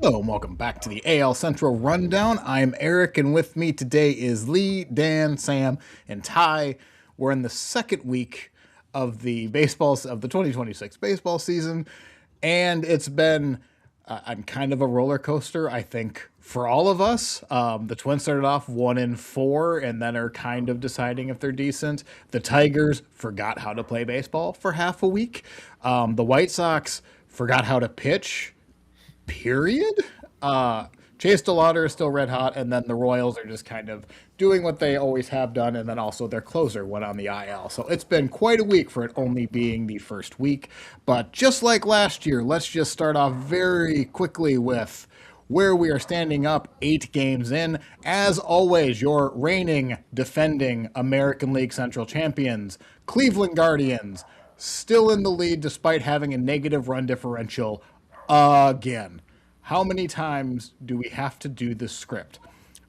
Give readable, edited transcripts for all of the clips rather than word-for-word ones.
Hello and welcome back to the AL Central Rundown. I'm Eric, and with me today is Lee, Dan, Sam, and Ty. We're in the second week of the 2026 baseball season, and it's been kind of a roller coaster. I think for all of us, the Twins started off 1-4, and then are kind of deciding if they're decent. The Tigers forgot how to play baseball for half a week. The White Sox forgot how to pitch period. Chase DeLauder is still red hot, and then the Royals are just kind of doing what they always have done, and then also their closer went on the IL. So it's been quite a week for it only being the first week. But just like last year, let's just start off very quickly with where we are standing up 8 games in. As always, your reigning, defending American League Central champions, Cleveland Guardians, still in the lead despite having a negative run differential again. How many times do we have to do this script?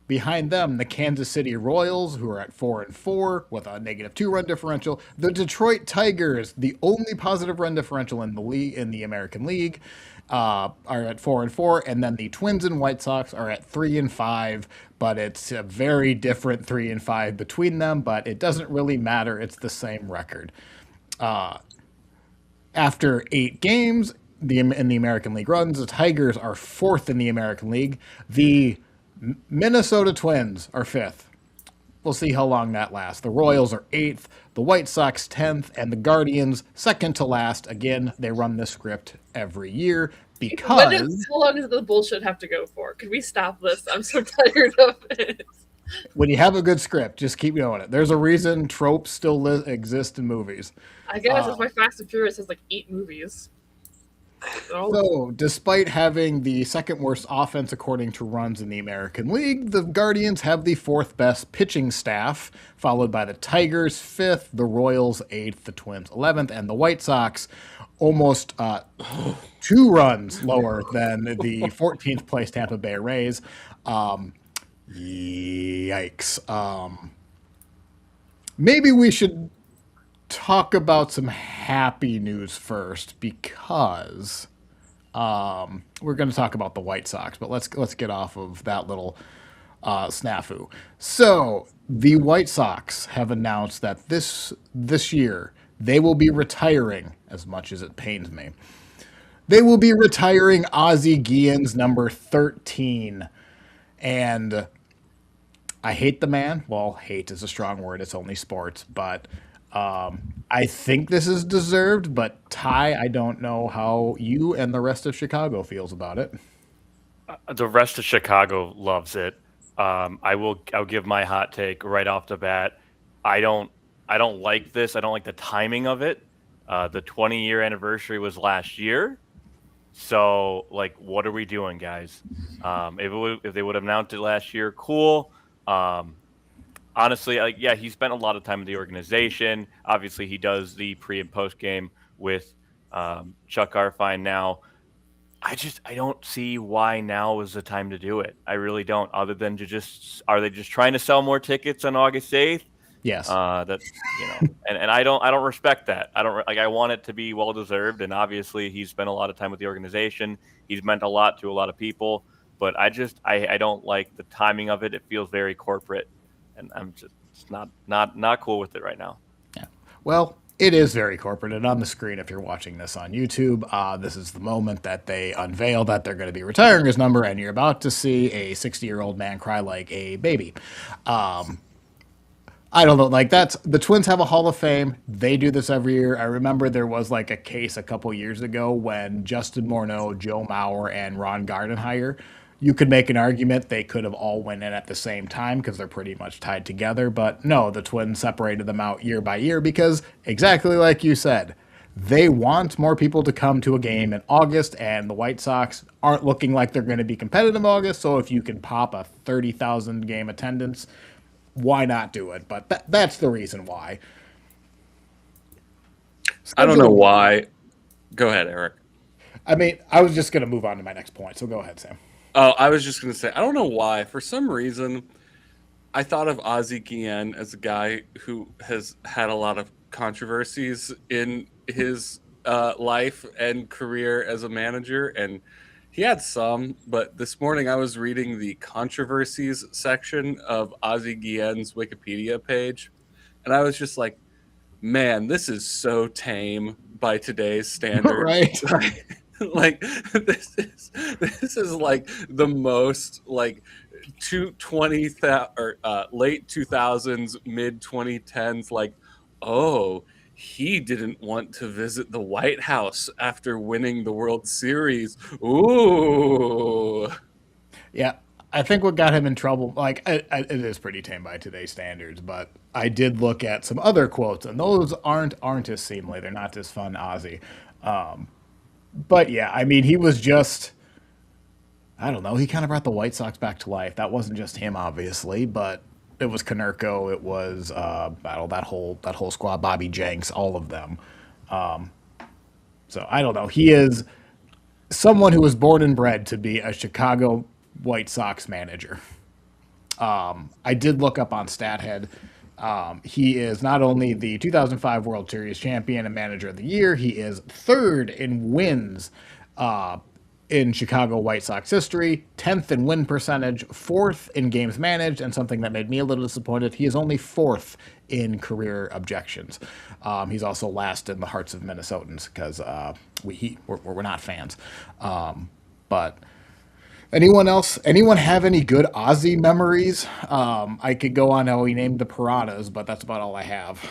Behind them, the Kansas City Royals, who are at 4-4 with a -2 run differential. The Detroit Tigers, the only positive run differential in the league in the American League, are at 4-4, and then the Twins and White Sox are at 3-5. But it's a very different 3-5 between them. But it doesn't really matter; it's the same record. After 8 games, in the American League runs, the Tigers are fourth in the American League. The Minnesota Twins are fifth. We'll see how long that lasts. The Royals are eighth, the White Sox 10th, and the Guardians second to last. Again, they run this script every year because how long does the bullshit have to go for? Could we stop this? I'm so tired of it. when you have a good script, just keep going it. There's a reason tropes still exist in movies. I guess that's why Fast and Furious has like 8 movies. So, despite having the second worst offense according to runs in the American League, the Guardians have the fourth best pitching staff, followed by the Tigers 5th, the Royals 8th, the Twins 11th, and the White Sox almost 2 runs lower than the 14th place Tampa Bay Rays. Yikes. Maybe we should talk about some happy news first because we're going to talk about the White Sox, but let's get off of that little snafu. So the White Sox have announced that this year they will be retiring, as much as it pains me. They will be retiring Ozzie Guillen's number 13, and I hate the man. Well, hate is a strong word. It's only sports, but I think this is deserved. But Ty, I don't know how you and the rest of Chicago feels about it. The rest of Chicago loves it. I'll give my hot take right off the bat. I don't like this. I don't like the timing of it. The 20-year anniversary was last year. So, like, what are we doing, guys? If they would have announced it last year, cool. Honestly, yeah, he spent a lot of time in the organization. Obviously, he does the pre and post game with Chuck Garfien now. I don't see why now is the time to do it. I really don't. Other than are they just trying to sell more tickets on August 8th? Yes. That's and I don't respect that. I want it to be well deserved, and obviously he's spent a lot of time with the organization. He's meant a lot to a lot of people, but I don't like the timing of it. It feels very corporate, and I'm just not cool with it right now. Yeah. Well, it is very corporate, and on the screen, if you're watching this on YouTube, this is the moment that they unveil that they're going to be retiring his number, and you're about to see a 60-year-old man cry like a baby. I don't know. Like, that's the Twins have a Hall of Fame. They do this every year. I remember there was like a case a couple years ago when Justin Morneau, Joe Mauer, and Ron Gardenhire, you could make an argument they could have all went in at the same time because they're pretty much tied together. But no, the Twins separated them out year by year because, exactly like you said, they want more people to come to a game in August, and the White Sox aren't looking like they're going to be competitive in August. So if you can pop a 30,000 game attendance, why not do it? But that's the reason why. I don't know why. Go ahead, Eric. I mean, I was just going to move on to my next point, so go ahead, Sam. Oh, I was just going to say, I don't know why. For some reason, I thought of Ozzie Guillen as a guy who has had a lot of controversies in his life and career as a manager, and He had some, but this morning I was reading the controversies section of Ozzie Guillen's Wikipedia page, and I was just like, man, this is so tame by today's standards. Right. Like this is like the most like 220 or late 2000s, mid 2010s, like, oh, he didn't want to visit the White House after winning the World Series. Ooh. Yeah, I think what got him in trouble, like it is pretty tame by today's standards, but I did look at some other quotes, and those aren't as seemly. They're not as fun, Ozzy. But yeah, I mean, he was just, I don't know, he kind of brought the White Sox back to life. That wasn't just him, obviously, but it was Konerko, it was that whole squad, Bobby Jenks, all of them. So I don't know. He is someone who was born and bred to be a Chicago White Sox manager. I did look up on StatHead. He is not only the 2005 World Series champion and manager of the year, he is third in wins in Chicago White Sox history, 10th in win percentage, fourth in games managed, and something that made me a little disappointed, he is only fourth in career objections. He's also last in the hearts of Minnesotans because we're not fans. But anyone else? Anyone have any good Ozzy memories? I could go on how he named the Piranhas, but that's about all I have.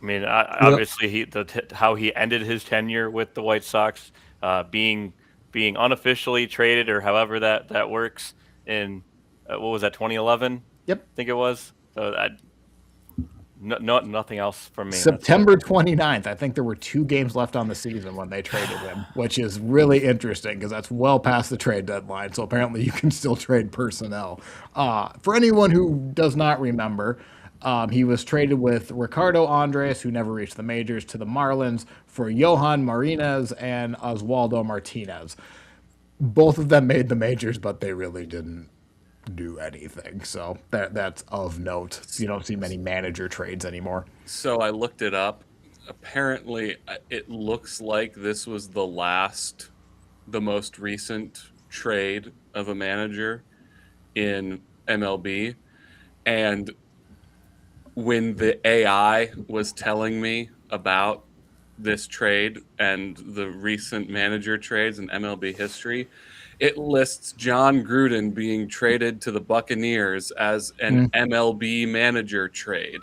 I mean, obviously, how he ended his tenure with the White Sox, being unofficially traded or however that works in what was that 2011? Yep. I think it was. So nothing else from me. September 29th. I think there were 2 games left on the season when they traded him, which is really interesting because that's well past the trade deadline. So apparently you can still trade personnel. For anyone who does not remember, he was traded with Ricardo Andres, who never reached the majors, to the Marlins for Johan Marinez and Oswaldo Martinez. Both of them made the majors, but they really didn't do anything. So that's of note. You don't see many manager trades anymore. So I looked it up. Apparently, it looks like this was the most recent trade of a manager in MLB. And when the AI was telling me about this trade and the recent manager trades in MLB history, it lists John Gruden being traded to the Buccaneers as an MLB manager trade.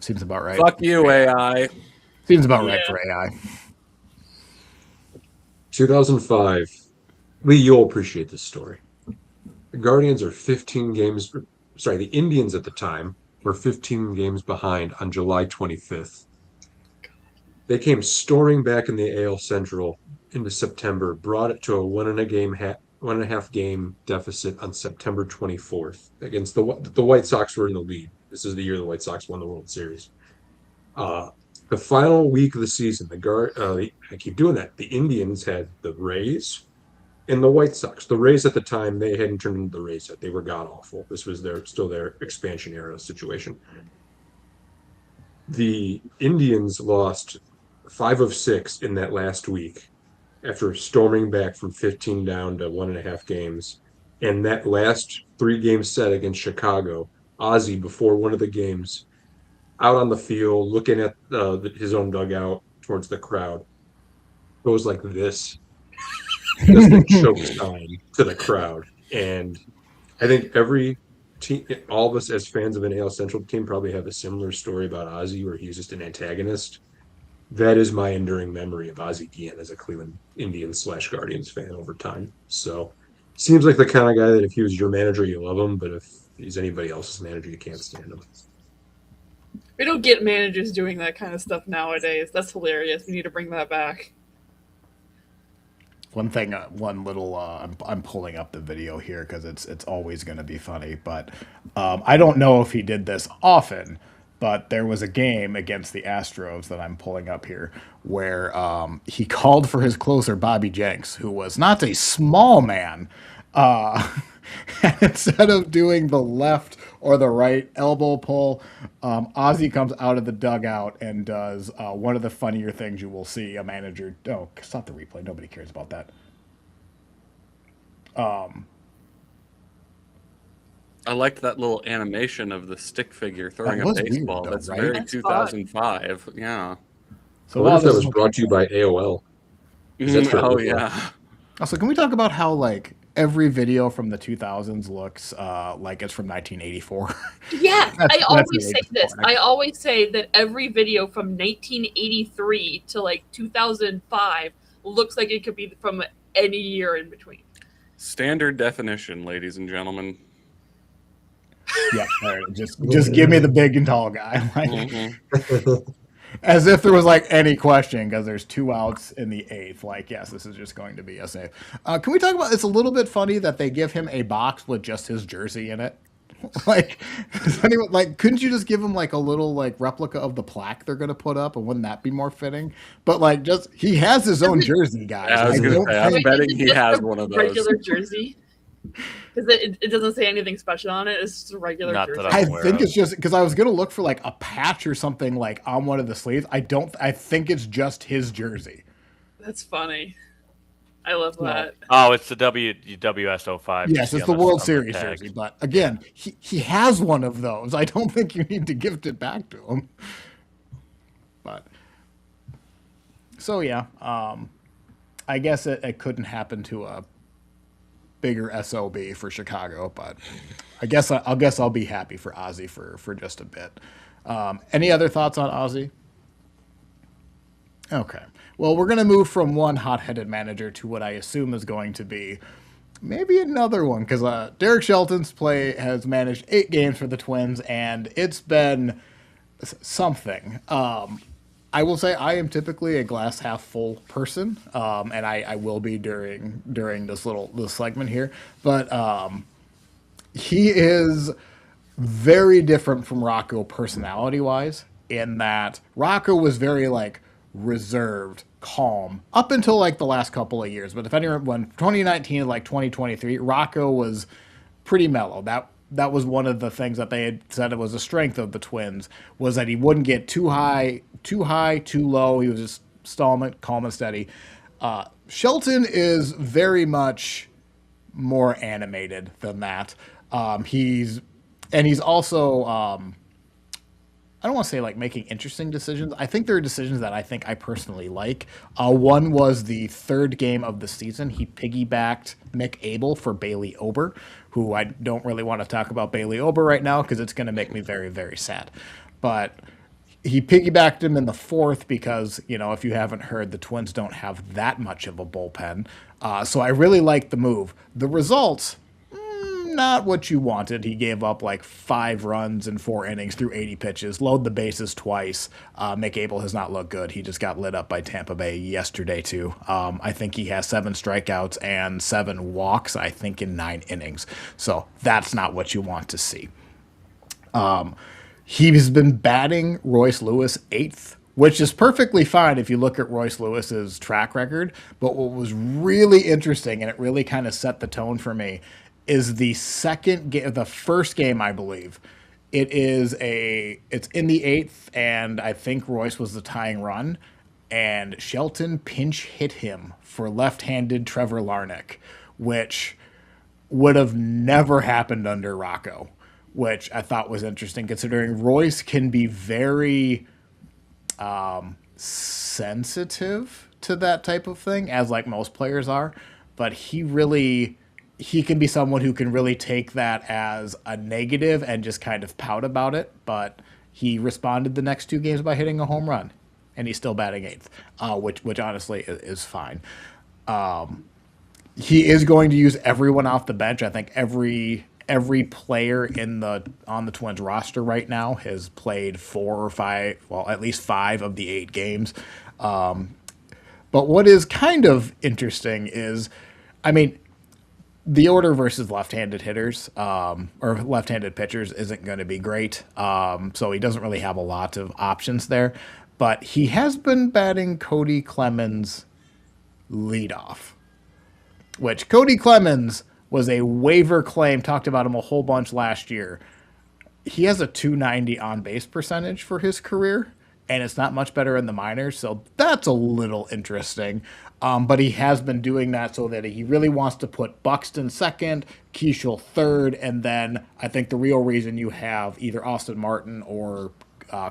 Seems about right. Fuck you, AI. Seems about right for AI. 2005. Lee, you'll appreciate this story. The Guardians are 15 games. Sorry, the Indians at the time were 15 games behind on July 25th. They came storming back in the AL Central into September, brought it to a 1.5 game deficit on September 24th against the White Sox were in the lead. This is the year the White Sox won the World Series. The final week of the season, I keep doing that. The Indians had the Rays and the White Sox. The Rays at the time, they hadn't turned into the Rays yet. They were god awful. This was still their expansion era situation. The Indians lost 5 of 6 in that last week after storming back from 15 down to 1.5 games. And that last 3-game set against Chicago, Ozzie, before one of the games, out on the field, looking at his own dugout towards the crowd, goes like this, just a choke sign to the crowd. And I think every team, all of us as fans of an AL Central team, probably have a similar story about Ozzie, where he was just an antagonist. That is my enduring memory of Ozzie Guillen as a Cleveland Indians / Guardians fan over time. So, seems like the kind of guy that if he was your manager, you love him, but if he's anybody else's manager, you can't stand him. We don't get managers doing that kind of stuff nowadays. That's hilarious. We need to bring that back. One thing, I'm pulling up the video here because it's always going to be funny. But I don't know if he did this often, but there was a game against the Astros that I'm pulling up here where he called for his closer, Bobby Jenks, who was not a small man. Instead of doing the left or the right elbow pull, Ozzie comes out of the dugout and does one of the funnier things you will see a manager. Oh, stop the replay. Nobody cares about that. I liked that little animation of the stick figure throwing a was weird, baseball. though, That's right? very That's fun. 2005. Yeah. So I wonder while if that this was is brought to you by AOL. 'Cause that's what it Oh looked like. yeah. also, can we talk about how like every video from the 2000s looks like it's from 1984? Yes, I That's always really say this. disappointing. I always say that every video from 1983 to like 2005 looks like it could be from any year in between. Standard definition, ladies and gentlemen. Yeah, there, just give me the big and tall guy, like, Mhm. as if there was like any question because there's 2 outs in the 8th. Like, yes, this is just going to be a save. Can we talk about? It's a little bit funny that they give him a box with just his jersey in it. Like, is anyone, like, couldn't you just give him like a little like replica of the plaque they're going to put up, and wouldn't that be more fitting? But like, just he has his own jersey, guys. Yeah, I was I gonna don't say, I'm think- betting Is it he just has a one of those. regular jersey. Because it doesn't say anything special on it. It's just a regular Not jersey. that I'm I aware think of. it's just because I was gonna look for like a patch or something like on one of the sleeves. I don't. I think it's just his jersey. That's funny. I love Well, that. Oh, it's the WS05. Yes, it's the World Series jersey. But again, he has one of those. I don't think you need to gift it back to him. But so yeah, I guess it couldn't happen to a bigger SOB for Chicago, but I guess I'll be happy for Ozzie for just a bit. Any other thoughts on Ozzie? Okay. Well, we're going to move from one hot-headed manager to what I assume is going to be maybe another one, because Derek Shelton's has managed 8 games for the Twins, and it's been something. I will say I am typically a glass half full person, and I will be during this segment here. But he is very different from Rocco personality wise, in that Rocco was very like reserved, calm up until like the last couple of years. But if anyone, when 2019 and like 2023, Rocco was pretty mellow. That was one of the things that they had said it was a strength of the Twins, was that he wouldn't get too high, too low. He was just calm and steady. Shelton is very much more animated than that. He's also I don't want to say like making interesting decisions. I think there are decisions that I think I personally like. One was the 3rd game of the season. He piggybacked Mick Abel for Bailey Ober, who I don't really want to talk about Bailey Ober right now because it's going to make me very, very sad. But he piggybacked him in the 4th because, if you haven't heard, the Twins don't have that much of a bullpen. So I really like the move. The results, not what you wanted. He gave up like 5 runs in 4 innings through 80 pitches, load the bases twice. Mick Abel has not looked good. He just got lit up by Tampa Bay yesterday too. I think he has 7 strikeouts and 7 walks, I think, in 9 innings. So that's not what you want to see. He's been batting Royce Lewis 8th, which is perfectly fine if you look at Royce Lewis's track record. But what was really interesting, and it really kind of set the tone for me, is the first game, I believe. It's in the 8th, and I think Royce was the tying run, and Shelton pinch hit him for left-handed Trevor Larnach, which would have never happened under Rocco, which I thought was interesting, considering Royce can be very sensitive to that type of thing, as like most players are, but he can be someone who can really take that as a negative and just kind of pout about it. But he responded the next 2 games by hitting a home run, and he's still batting 8th, which honestly is fine. He is going to use everyone off the bench. I think every player on the Twins roster right now has played 4 or 5, well, at least 5 of the 8 games. But what is kind of interesting is, the order versus left-handed hitters or left-handed pitchers isn't going to be great. So he doesn't really have a lot of options there. But he has been batting Cody Clemens leadoff, which Cody Clemens was a waiver claim. Talked about him a whole bunch last year. He has a 290 on-base percentage for his career. and it's not much better in the minors. So that's a little interesting. But he has been doing that so that he really wants to put Buxton second, Keishel third, and then I think the real reason you have either Austin Martin or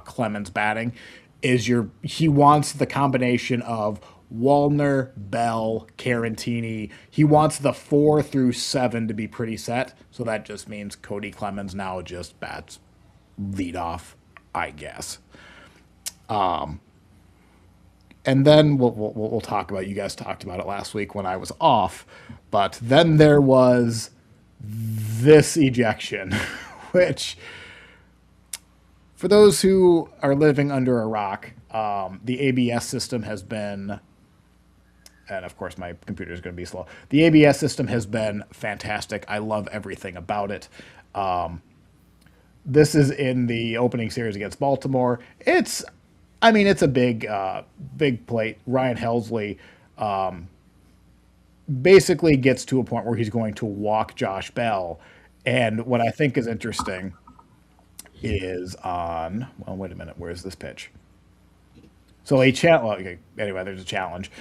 Clemens batting is he wants the combination of Wallner, Bell, Carantini. He wants the 4 through 7 to be pretty set. So that just means Cody Clemens now just bats lead off, I guess. And then we'll talk about. You guys talked about it last week when I was off, but then there was this ejection, which, for those who are living under a rock, the ABS system has been, and of course my computer is going to be slow. The ABS system has been fantastic. I love everything about it. This is in the opening series against Baltimore. It's a big plate. Ryan Helsley basically gets to a point where he's going to walk Josh Bell. And what I think is interesting is wait a minute, where's this pitch? So anyway, there's a challenge.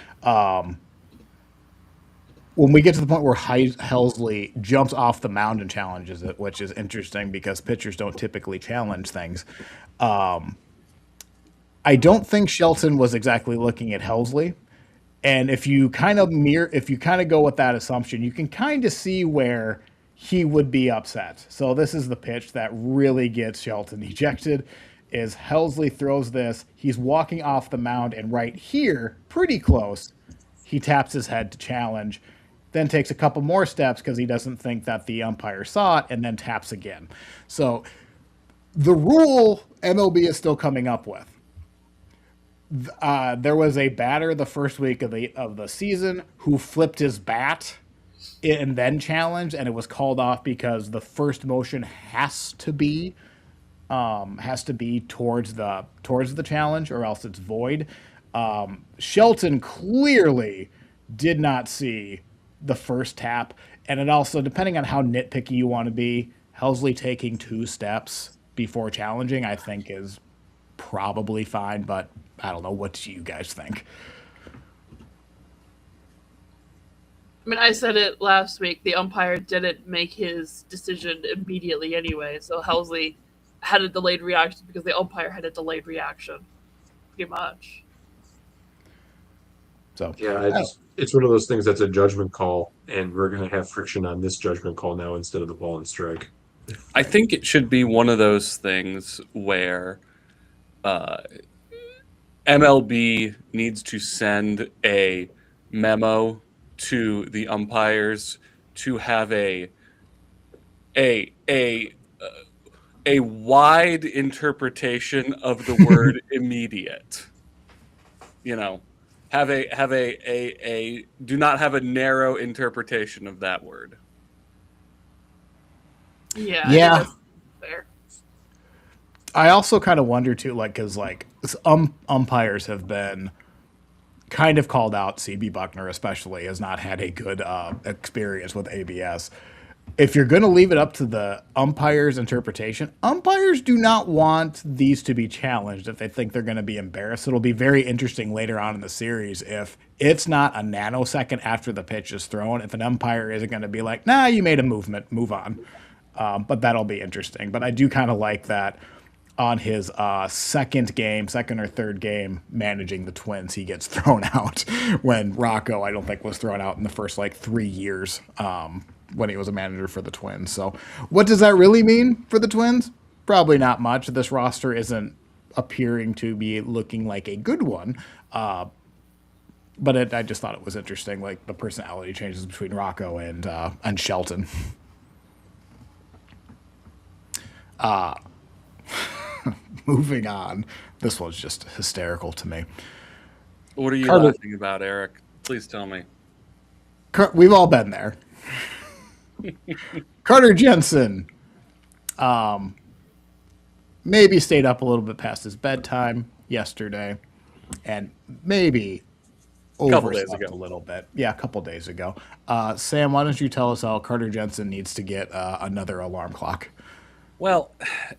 When we get to the point where Helsley jumps off the mound and challenges it, which is interesting because pitchers don't typically challenge things. I don't think Shelton was exactly looking at Helsley. And if you kind of go with that assumption, you can kind of see where he would be upset. So this is the pitch that really gets Shelton ejected, is Helsley throws this. He's walking off the mound, and right here, pretty close, he taps his head to challenge, then takes a couple more steps because he doesn't think that the umpire saw it, and then taps again. So the rule MLB is still coming up with. There was a batter the first week of the season who flipped his bat and then challenged, and it was called off because the first motion has to be towards the challenge, or else it's void. Shelton clearly did not see the first tap, and it also, depending on how nitpicky you want to be, Helsley taking 2 steps before challenging, I think, is probably fine, but I don't know. What do you guys think? I mean, I said it last week. The umpire didn't make his decision immediately anyway, so Helsley had a delayed reaction because the umpire had a delayed reaction, pretty much. So yeah, it's one of those things that's a judgment call, and we're going to have friction on this judgment call now instead of the ball and strike. I think it should be one of those things where MLB needs to send a memo to the umpires to have a wide interpretation of the word immediate. You know, have a do not have a narrow interpretation of that word. Yeah. Yeah. Fair. I also kind of wonder too, because umpires have been kind of called out. CB Buckner especially has not had a good experience with ABS. If you're going to leave it up to the umpire's interpretation, umpires do not want these to be challenged if they think they're going to be embarrassed. It'll be very interesting later on in the series if it's not a nanosecond after the pitch is thrown, if an umpire isn't going to be like, nah, you made a movement, move on. But that'll be interesting. But I do kind of like that on his second or third game managing the Twins, he gets thrown out when Rocco, I don't think, was thrown out in the first 3 years when he was a manager for the Twins. So what does that really mean for the Twins? Probably not much. This roster isn't appearing to be looking like a good one. But I just thought it was interesting, the personality changes between Rocco and Shelton. Moving on. This was just hysterical to me. What are you laughing about, Eric? Please tell me. We've all been there. Carter Jensen maybe stayed up a little bit past his bedtime yesterday and maybe overslept a little bit. Yeah, a couple days ago. Sam, why don't you tell us how Carter Jensen needs to get another alarm clock? Well,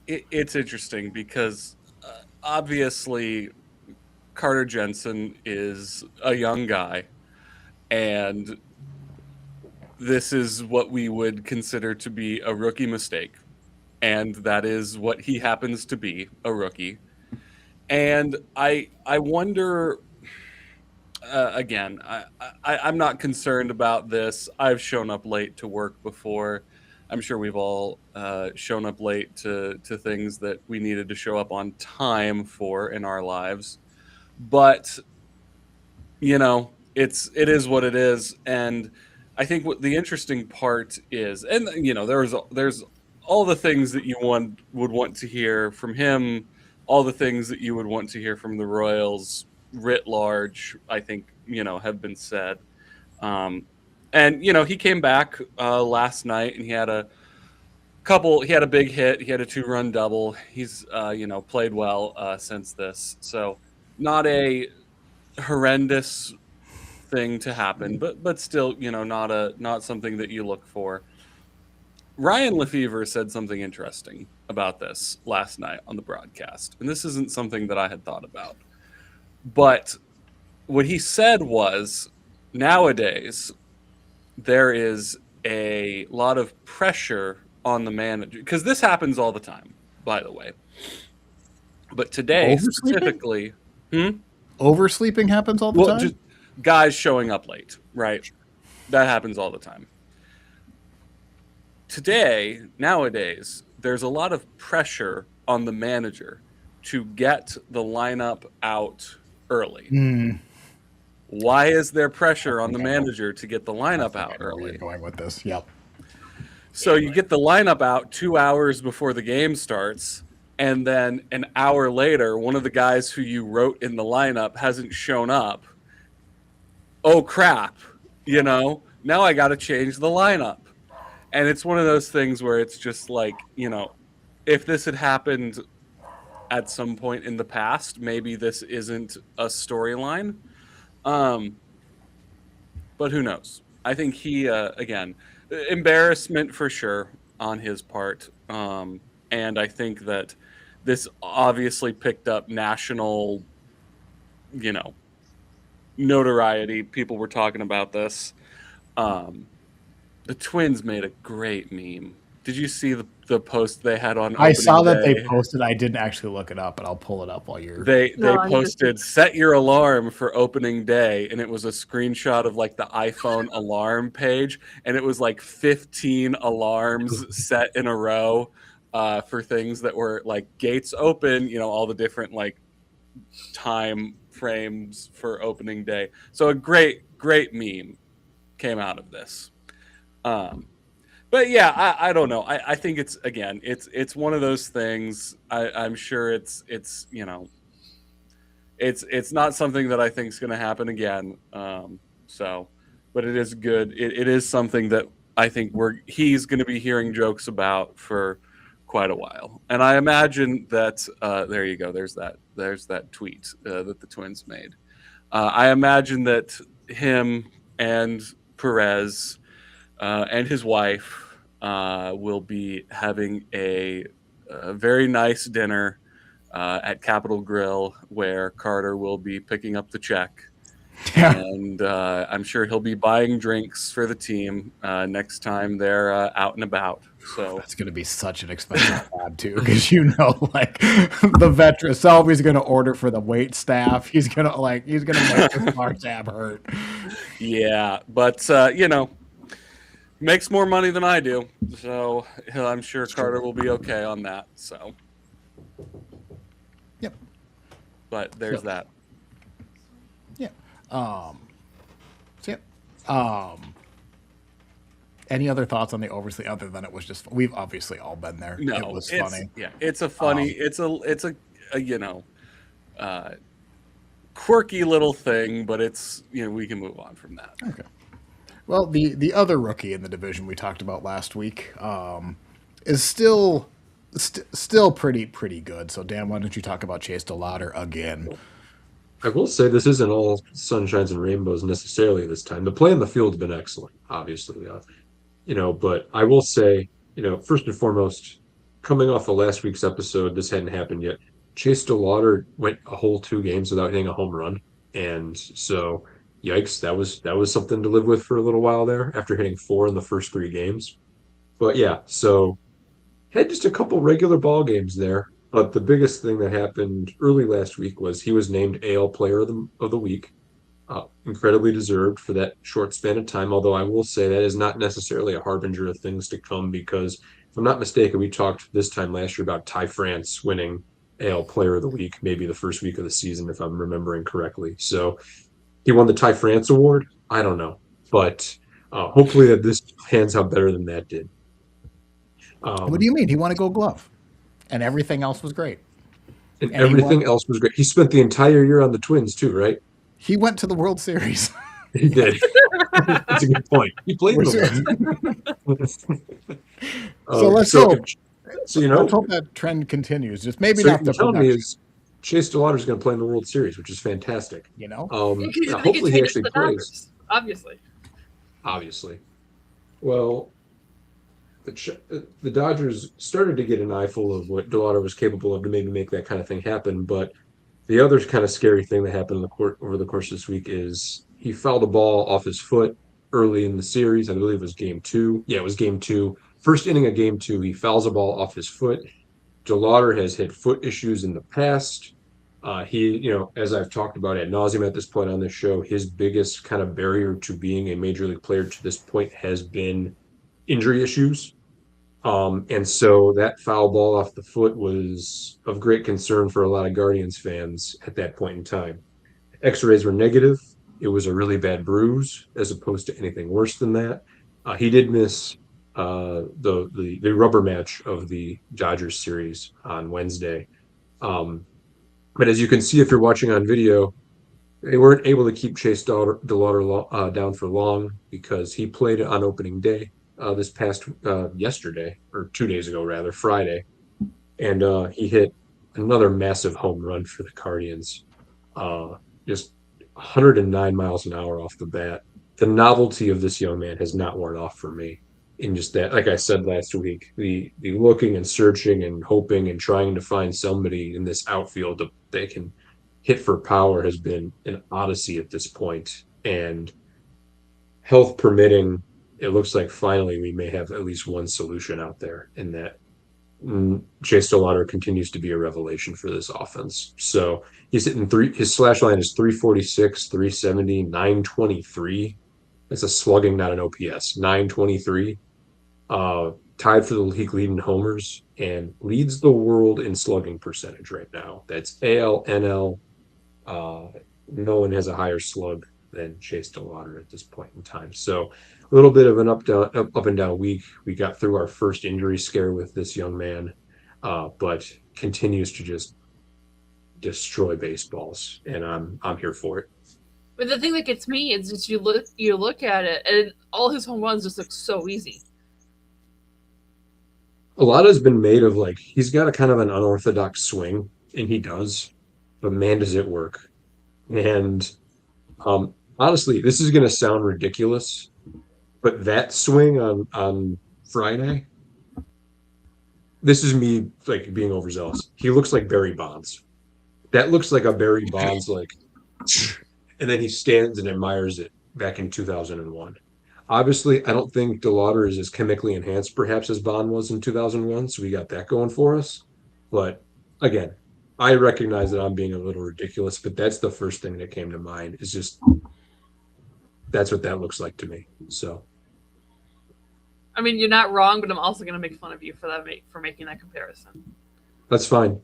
it's interesting because obviously Carter Jensen is a young guy, and this is what we would consider to be a rookie mistake. And that is what he happens to be, a rookie. And I wonder, again, I'm not concerned about this. I've shown up late to work before. I'm sure we've all shown up late to things that we needed to show up on time for in our lives. But it is what it is. And I think what the interesting part is, and there's all the things that you would want to hear from him, all the things that you would want to hear from the Royals writ large, I think, have been said. And he came back last night and he had a big hit, he had a 2-run double. He's played well since this. So not a horrendous thing to happen, but still, not something that you look for. Ryan Lefevre said something interesting about this last night on the broadcast, and this isn't something that I had thought about. But what he said was, nowadays there is a lot of pressure on the manager, because this happens all the time, by the way. But today specifically, oversleeping happens all the time? Just guys showing up late, right? That happens all the time. Nowadays, there's a lot of pressure on the manager to get the lineup out early. Why is there pressure on the manager to get the lineup out early? You're going with this, yep. So you get the lineup out 2 hours before the game starts, and then an hour later, one of the guys who you wrote in the lineup hasn't shown up. Oh, crap. Now I got to change the lineup. And it's one of those things where it's just like, if this had happened at some point in the past, maybe this isn't a storyline. But who knows? I think he, again, embarrassment for sure on his part. And I think that this obviously picked up national, notoriety. People were talking about this. The Twins made a great meme. Did you see the post they had on I saw that day? they posted. I didn't actually look it up, but I'll pull it up while you're... They posted, set your alarm for opening day, and it was a screenshot of like the iPhone alarm page, and it was like 15 alarms set in a row for things that were like gates open, all the different like time frames for opening day. So a great meme came out of this. But yeah, I don't know. I think it's, again, it's one of those things. I'm sure it's not something that I think is going to happen again. But it is good. It is something that I think he's going to be hearing jokes about for quite a while. And I imagine that there you go. There's that tweet that the Twins made. I imagine that him and Perez and his wife will be having a very nice dinner at Capitol Grill, where Carter will be picking up the check. Yeah. And I'm sure he'll be buying drinks for the team next time they're out and about. So that's going to be such an expensive tab too, because like the veteran Selby's going to order for the wait staff. He's going to make the bar tab hurt. Yeah, but makes more money than I do, so I'm sure Carter will be okay on that. So, yep. But there's that. Yeah. Any other thoughts on the oversleep other than it was just, we've obviously all been there. No, it was funny. Yeah, it's a funny, it's a quirky little thing, but it's, we can move on from that. Okay. Well, the other rookie in the division we talked about last week is still pretty good. So Dan, why don't you talk about Chase DeLauder again? I will say this isn't all sunshines and rainbows necessarily this time. The play in the field has been excellent, obviously. But I will say, first and foremost, coming off of last week's episode, this hadn't happened yet. Chase DeLauder went a whole 2 games without hitting a home run, and so yikes, that was something to live with for a little while there after hitting 4 in the first 3 games. But yeah, so had just a couple regular ball games there. But the biggest thing that happened early last week was he was named AL Player of the Week. Incredibly deserved for that short span of time. Although I will say that is not necessarily a harbinger of things to come because, if I'm not mistaken, we talked this time last year about Ty France winning AL Player of the Week, maybe the first week of the season, if I'm remembering correctly. So he won the Ty France Award. I don't know, but hopefully that this pans out better than that did. What do you mean? He won a Gold Glove, and everything else was great. And And everything else was great. He spent the entire year on the Twins too, right? he went to the World Series. He did. That's a good point. He played in the World. So let's hope. So let's hope that trend continues. Just maybe so not the you're telling me production. is Chase DeLauder is going to play in the World Series, which is fantastic. They Hopefully he can actually the plays. Dodgers, Obviously. Well, the Dodgers started to get an eyeful of what DeLauder was capable of to maybe make that kind of thing happen. But the other kind of scary thing that happened over the course of this week is he fouled a ball off his foot early in the series. I believe it was game 2. Yeah, it was game 2. First inning of game 2, he fouls a ball off his foot. DeLauder has had foot issues in the past. As I've talked about ad nauseum at this point on this show, his biggest kind of barrier to being a major league player to this point has been injury issues. And so that foul ball off the foot was of great concern for a lot of Guardians fans at that point in time. X-rays were negative. It was a really bad bruise as opposed to anything worse than that. He did miss the rubber match of the Dodgers series on Wednesday. But as you can see, if you're watching on video, they weren't able to keep Chase DeLauder down for long because he played on opening day this past yesterday, or 2 days ago, rather, Friday. And he hit another massive home run for the Guardians. Just 109 miles an hour off the bat. The novelty of this young man has not worn off for me. In just that, like I said last week, the looking and searching and hoping and trying to find somebody in this outfield that can hit for power has been an odyssey at this point. And health permitting, it looks like finally we may have at least one solution out there in that. Chase DeLauder continues to be a revelation for this offense. So he's hitting his slash line is 346, 370, 923. That's a slugging, not an OPS. 923. Tied for the league lead in homers and leads the world in slugging percentage right now. That's AL, NL. No one has a higher slug than Chase DeLauder at this point in time. So a little bit of an up and down week. We got through our first injury scare with this young man, but continues to just destroy baseballs, and I'm here for it. But the thing that gets me is just you look at it, and all his home runs just look so easy. A lot has been made of he's got a kind of an unorthodox swing, and he does, but man, does it work. And honestly, this is going to sound ridiculous, but that swing on Friday, this is me being overzealous. He looks like Barry Bonds. That looks like a Barry Bonds and then he stands and admires it back in 2001. Obviously, I don't think DeLauder is as chemically enhanced perhaps as Bond was in 2001, so we got that going for us. But again, I recognize that I'm being a little ridiculous, but that's the first thing that came to mind is just that's what that looks like to me. So, I mean, you're not wrong, but I'm also going to make fun of you for making that comparison. That's fine.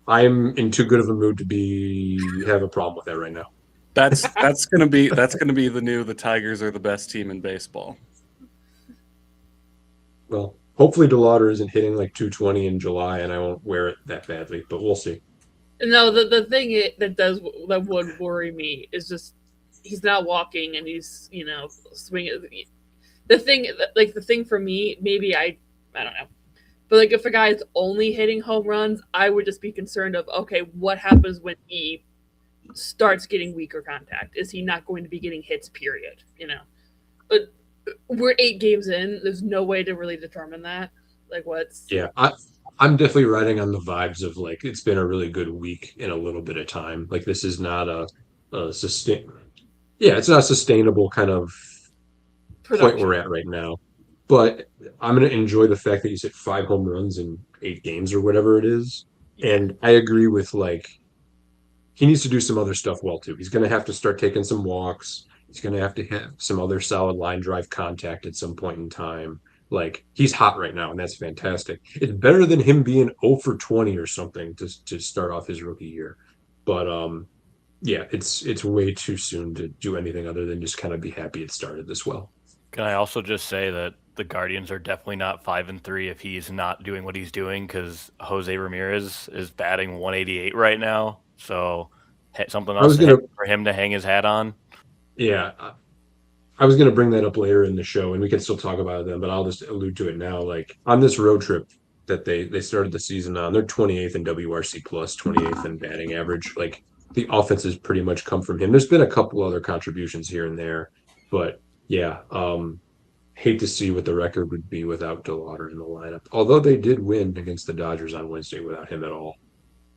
I'm in too good of a mood to have a problem with that right now. That's gonna be the Tigers are the best team in baseball. Well, hopefully DeLauder isn't hitting 220 in July, and I won't wear it that badly, but we'll see. No, the thing that would worry me is just he's not walking and he's swinging. The thing for me, maybe I don't know, but if a guy is only hitting home runs, I would just be concerned of what happens when he starts getting weaker contact. Is he not going to be getting hits, period? But we're 8 games in. There's no way to really determine that. Yeah, I'm definitely riding on the vibes of like it's been a really good week in a little bit of time. Like this is not a sustain. Yeah, it's not a sustainable kind of point Production. we're at right now. But I'm going to enjoy the fact that he's hit 5 home runs in 8 games or whatever it is. And I agree with like he needs to do some other stuff well too. He's going to have to start taking some walks. He's going to have some other solid line drive contact at some point in time. Like he's hot right now, and that's fantastic. It's better than him being 0 for 20 or something to start off his rookie year. But yeah, it's way too soon to do anything other than just kind of be happy it started this well. Can I also just say that the Guardians are definitely not 5-3 if he's not doing what he's doing, because Jose Ramirez is batting 188 right now. So something else for him to hang his hat on. Yeah, I was going to bring that up later in the show, and we can still talk about it then, but I'll just allude to it now. Like on this road trip that they started the season on, they're 28th in WRC plus, 28th in batting average. Like the offense has pretty much come from him. There's been a couple other contributions here and there, but yeah, hate to see what the record would be without DeLauder in the lineup. Although they did win against the Dodgers on Wednesday without him at all.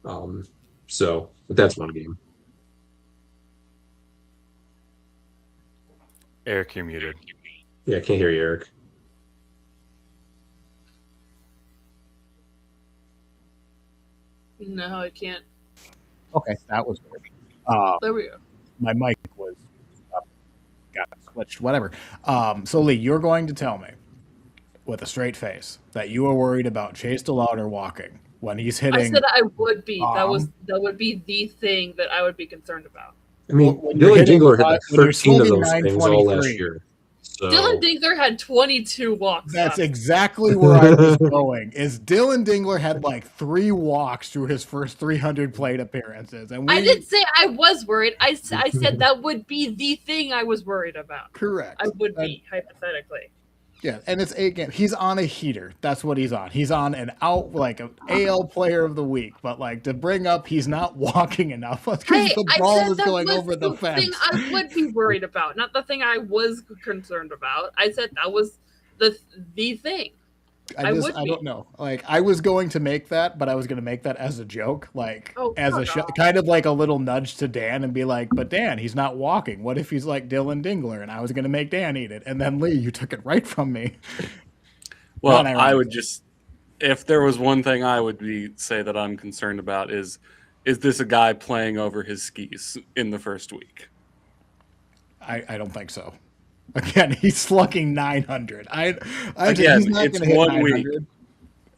But that's one game. Eric, you're muted. Yeah, I can't hear you, Eric. No, I can't. Okay, that was weird. There we go. My mic was got switched, whatever. So Lee, you're going to tell me with a straight face that you are worried about Chase DeLauder walking when he's hitting. I said I would be. That would be the thing that I would be concerned about. I mean, Dylan Dingler had like 13 of those things all last year. So. Dylan Dingler had 22 walks. That's exactly where I was going. Is Dylan Dingler had like 3 walks through his first 300 plate appearances, and I didn't say I was worried. I said that would be the thing I was worried about. Correct. I would be hypothetically. Yeah, and it's 8 games. He's on a heater. That's what he's on. He's on an AL player of the week. But like to bring up, he's not walking enough because the ball is going over the fence. Thing I would be worried about, not the thing I was concerned about. I said that was the thing. I don't know. Like I was going to make that, but I was going to make that as a joke, like kind of like a little nudge to Dan and be like, "But Dan, he's not walking. What if he's like Dylan Dingler?" And I was going to make Dan eat it, and then Lee, you took it right from me. Well, I would just, if there was one thing I would say that I'm concerned about is this a guy playing over his skis in the first week? I don't think so. Again, he's slugging 900. Again, he's not it's going to hit 1 900, week.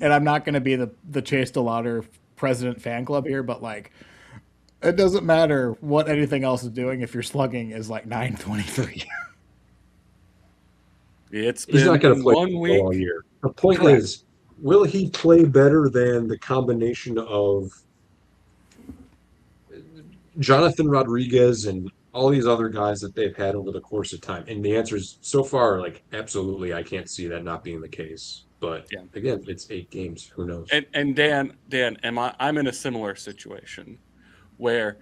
And I'm not going to be the Chase DeLauder president fan club here, but like, it doesn't matter what anything else is doing if your slugging is like 923. He's not going to play 1 week all year. The point is, will he play better than the combination of Jonathan Rodriguez and all these other guys that they've had over the course of time? And the answer is so far, like, absolutely, I can't see that not being the case. But again, it's 8 games. Who knows? And Dan, I'm in a similar situation where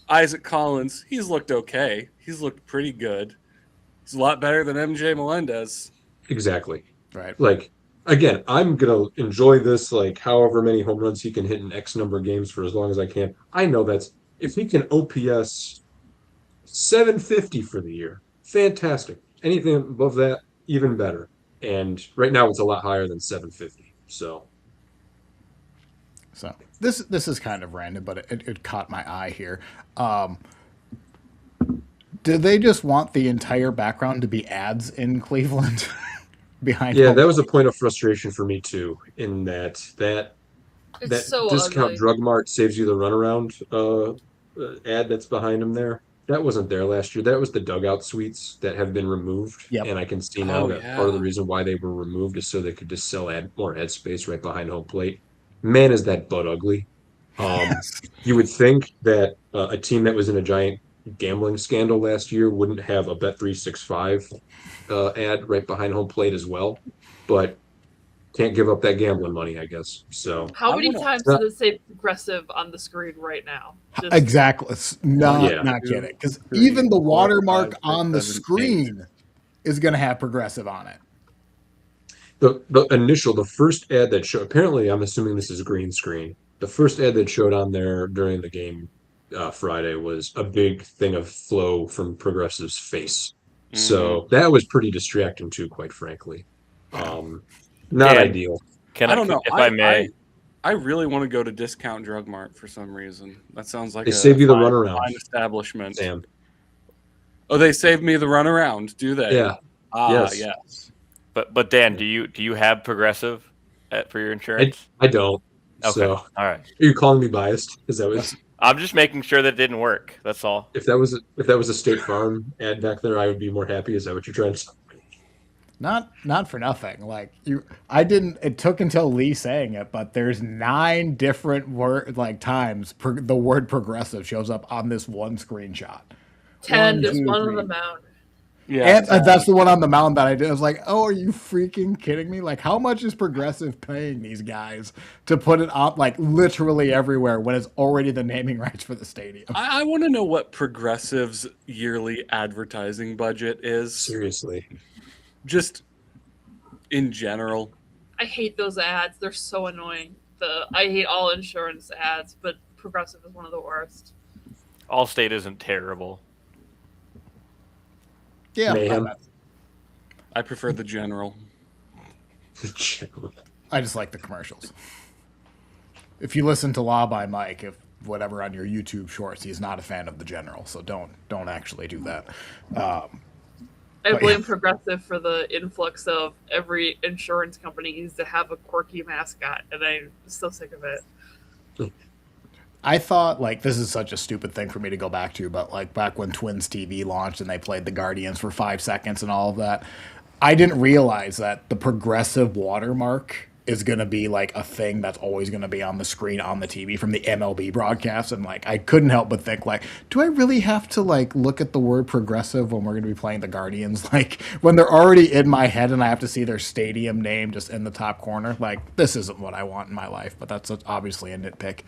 Isaac Collins, he's looked okay. He's looked pretty good. He's a lot better than MJ Melendez. Exactly. Right. Like, again, I'm going to enjoy this, like, however many home runs he can hit in X number of games for as long as I can. I know that's, if he can OPS 750 for the year, fantastic. Anything above that, even better. And right now it's a lot higher than 750. So this is kind of random, but it caught my eye here. Did they just want the entire background to be ads in Cleveland behind? Yeah, that was a point of frustration for me too. In that so discount ugly. drug mart saves you the runaround ad that's behind him there. That wasn't there last year. That was the dugout suites that have been removed. Yep. And I can see now that part of the reason why they were removed is so they could just sell more ad space right behind home plate. Man, is that butt ugly. You would think that a team that was in a giant gambling scandal last year wouldn't have a Bet365 ad right behind home plate as well. But can't give up that gambling money, I guess. So how many times does it say progressive on the screen right now? Exactly. Not kidding. Because even the watermark on the screen is going to have progressive on it. the first ad that showed, apparently, I'm assuming this is green screen. The first ad that showed on there during the game Friday was a big thing of Flo from Progressive's face. So that was pretty distracting too, quite frankly. Not Dan, ideal. I don't know. If I may, I really want to go to Discount Drug Mart for some reason. That sounds like They a save you the fine runaround, establishment. Sam. Oh, they saved me the runaround, do they? Yeah. Yes. Yes. but Dan, do you have Progressive for your I, insurance? I don't. Okay, So, all right. are you calling me biased? Is that what? I'm just making sure that didn't work. That's all. If that was a State Farm ad back there, I would be more happy. Is that what you're trying to say? Not for nothing. Like I didn't. It took until Lee saying it, but there's 9 different times the word progressive shows up on this one screenshot. 10, 1, just 2, one on 3. the mound. Yeah. And that's the one on the mound that I did. I was like, oh, are you freaking kidding me? Like, how much is Progressive paying these guys to put it up like literally everywhere when it's already the naming rights for the stadium? I want to know what Progressive's yearly advertising budget is. Seriously. Just in general. I hate those ads. They're so annoying. I hate all insurance ads, but Progressive is one of the worst. Allstate isn't terrible. Yeah, Mayhem. I prefer the general. I just like the commercials. If you listen to Law by Mike, if whatever on your YouTube shorts, he's not a fan of the general, so don't actually do that. I blame Progressive for the influx of every insurance company needs to have a quirky mascot, and I'm so sick of it. I thought, like, this is such a stupid thing for me to go back to, but, like, back when Twins TV launched and they played the Guardians for 5 seconds and all of that, I didn't realize that the Progressive watermark is going to be, like, a thing that's always going to be on the screen on the TV from the MLB broadcast. And, like, I couldn't help but think, like, do I really have to, like, look at the word progressive when we're going to be playing the Guardians? Like, when they're already in my head and I have to see their stadium name just in the top corner? Like, this isn't what I want in my life, but that's obviously a nitpick.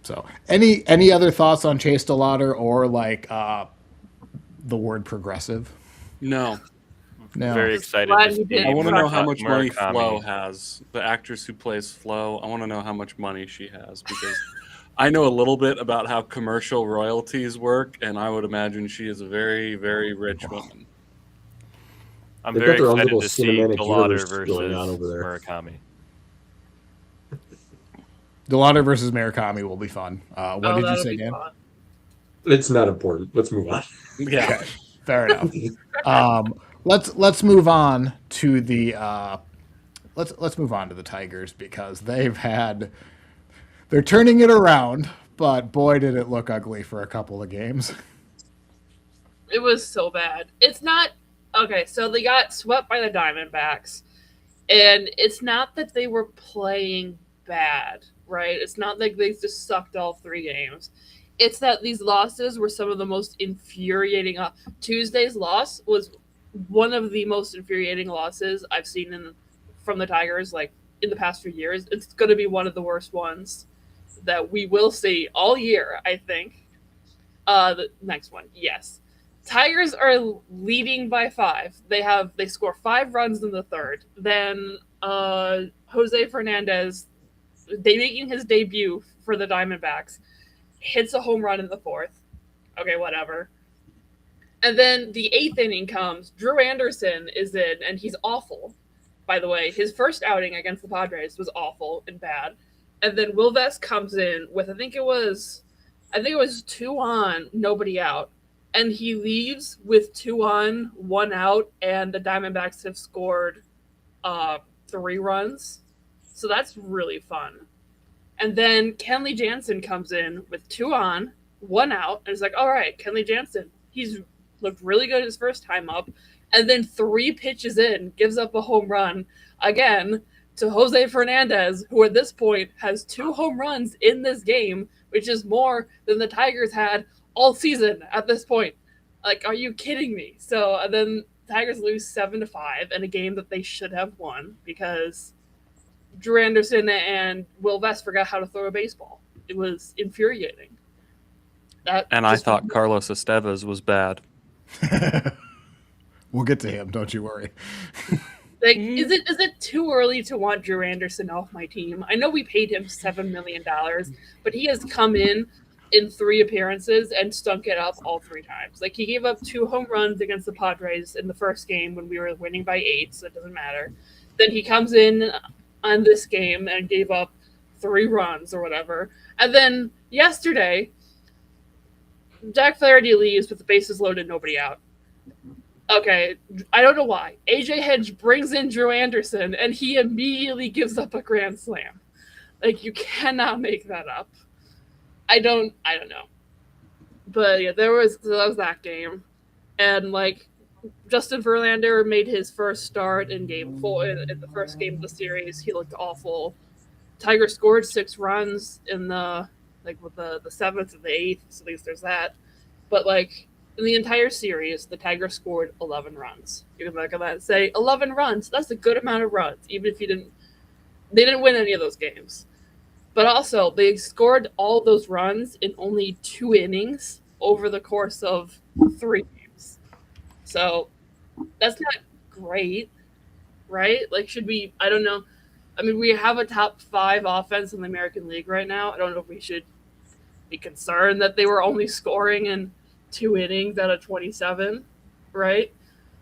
So, any other thoughts on Chase DeLauder or like the word progressive? No. Very excited glad to you see. did. I want to know how much money Murakami. Flo has. The actress who plays Flo, I want to know how much money she has because I know a little bit about how commercial royalties work, and I would imagine she is a very, very rich woman. I'm They've very got their own excited little to see cinematic DeLauder universe going on over versus there. Murakami. DeLauder versus Murakami will be fun. What did you that'll say, be Dan? fun. It's not important. Let's move on. Yeah. Fair enough. Let's move on to the let's move on to the Tigers because they're turning it around, but boy did it look ugly for a couple of games. It was so bad. It's not okay. So they got swept by the Diamondbacks, and it's not that they were playing bad, right? It's not like they just sucked all 3 games. It's that these losses were some of the most infuriating. Tuesday's loss was one of the most infuriating losses I've seen from the Tigers, like in the past few years. It's going to be one of the worst ones that we will see all year, I think. The next one, yes. Tigers are leading by 5. They score 5 runs in the 3rd. Then Jose Fernandez, making his debut for the Diamondbacks, hits a home run in the 4th. Okay, whatever. And then the 8th inning comes. Drew Anderson is in, and he's awful. By the way, his first outing against the Padres was awful and bad. And then Will Vest comes in with I think it was 2 on, nobody out. And he leaves with 2 on, 1 out, and the Diamondbacks have scored 3 runs. So that's really fun. And then Kenley Jansen comes in with 2 on, 1 out, and it's like, all right, Kenley Jansen, he's looked really good his first time up. And then 3 pitches in, gives up a home run again to Jose Fernandez, who at this point has 2 home runs in this game, which is more than the Tigers had all season at this point. Like, are you kidding me? So then Tigers lose 7-5 in a game that they should have won because Drew Anderson and Will Vest forgot how to throw a baseball. It was infuriating. And I thought Carlos Estevez was bad. We'll get to him. Don't you worry. Like, is it too early to want Drew Anderson off my team? I know we paid him $7 million, but he has come in 3 appearances and stunk it up all 3 times. Like, he gave up 2 home runs against the Padres in the first game when we were winning by 8, so it doesn't matter. Then he comes in on this game and gave up 3 runs or whatever. And then yesterday, Jack Flaherty leaves with the bases loaded, nobody out. Okay, I don't know why. AJ Hinch brings in Drew Anderson, and he immediately gives up a grand slam. Like, you cannot make that up. I don't know. But yeah, that was that game. And like, Justin Verlander made his first start in game 4 in the first game of the series. He looked awful. Tiger scored 6 runs in the 7th and the 8th, so at least there's that. But like, in the entire series, the Tigers scored 11 runs. You can look at that and say 11 runs. That's a good amount of runs, even if they didn't win any of those games. But also, they scored all those runs in only 2 innings over the course of 3 games. So that's not great, right? Like, should we? I don't know. I mean, we have a top 5 offense in the American League right now. I don't know if we should be concerned that they were only scoring in 2 innings out of 27, right?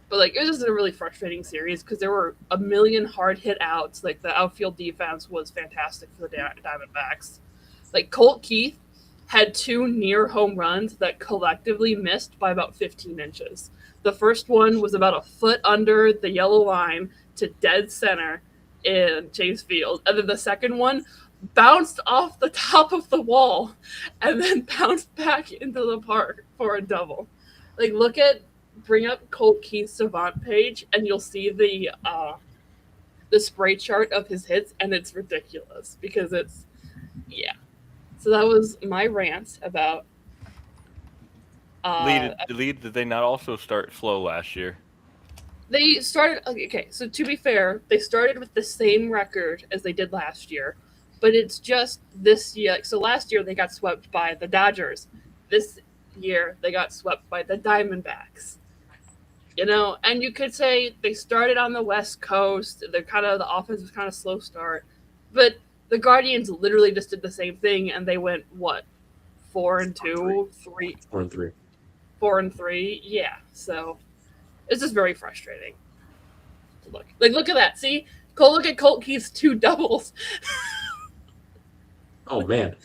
But like, it was just a really frustrating series because there were a million hard hit outs. Like, the outfield defense was fantastic for the Diamondbacks. Like, Colt Keith had 2 near home runs that collectively missed by about 15 inches. The first one was about a foot under the yellow line to dead center in Chase Field, and then the second one bounced off the top of the wall and then bounced back into the park for a double. Like, bring up Colt Keith's Savant page and you'll see the spray chart of his hits, and it's ridiculous because so that was my rant about Did they not also start slow last year? They started okay, so to be fair, they started with the same record as they did last year. But it's just this year. So last year they got swept by the Dodgers. This year they got swept by the Diamondbacks. You know, and you could say they started on the West Coast. The offense was kind of slow start. But the Guardians literally just did the same thing, and they went, what, 4-2? 3? 4-3? Yeah. So it's just very frustrating to look. Like, look at that. See? Look at Colt Keith's 2 doubles. Oh, man.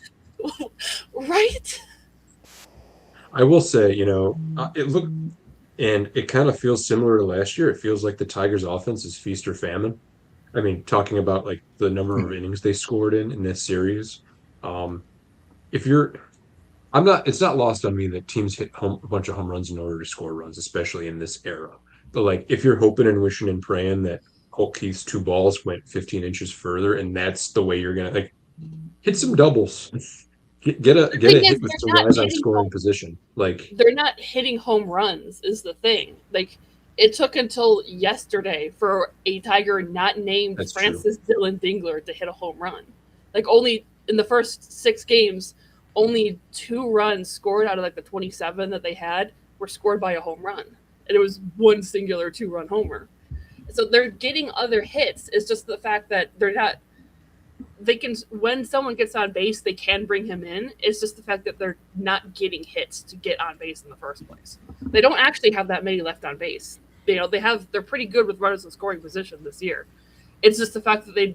Right? I will say, it looked, and it kind of feels similar to last year. It feels like the Tigers' offense is feast or famine. I mean, talking about like the number of innings they scored in this series. It's not lost on me that teams hit a bunch of home runs in order to score runs, especially in this era. But like, if you're hoping and wishing and praying that Colt Keith's 2 balls went 15 inches further, and that's the way you're gonna like. Hit some doubles. Get a hit with some guys on scoring position. Like, they're not hitting home runs is the thing. Like, it took until yesterday for a Tiger not named Francis Dylan Dingler to hit a home run. Like, only in the first 6 games, only 2 runs scored out of like the 27 that they had were scored by a home run, and it was one singular 2-run homer. So they're getting other hits. It's just the fact that they're not. They can, when someone gets on base, they can bring him in. It's just the fact that they're not getting hits to get on base in the first place. They don't actually have that many left on base. They're pretty good with runners in scoring position this year. It's just the fact that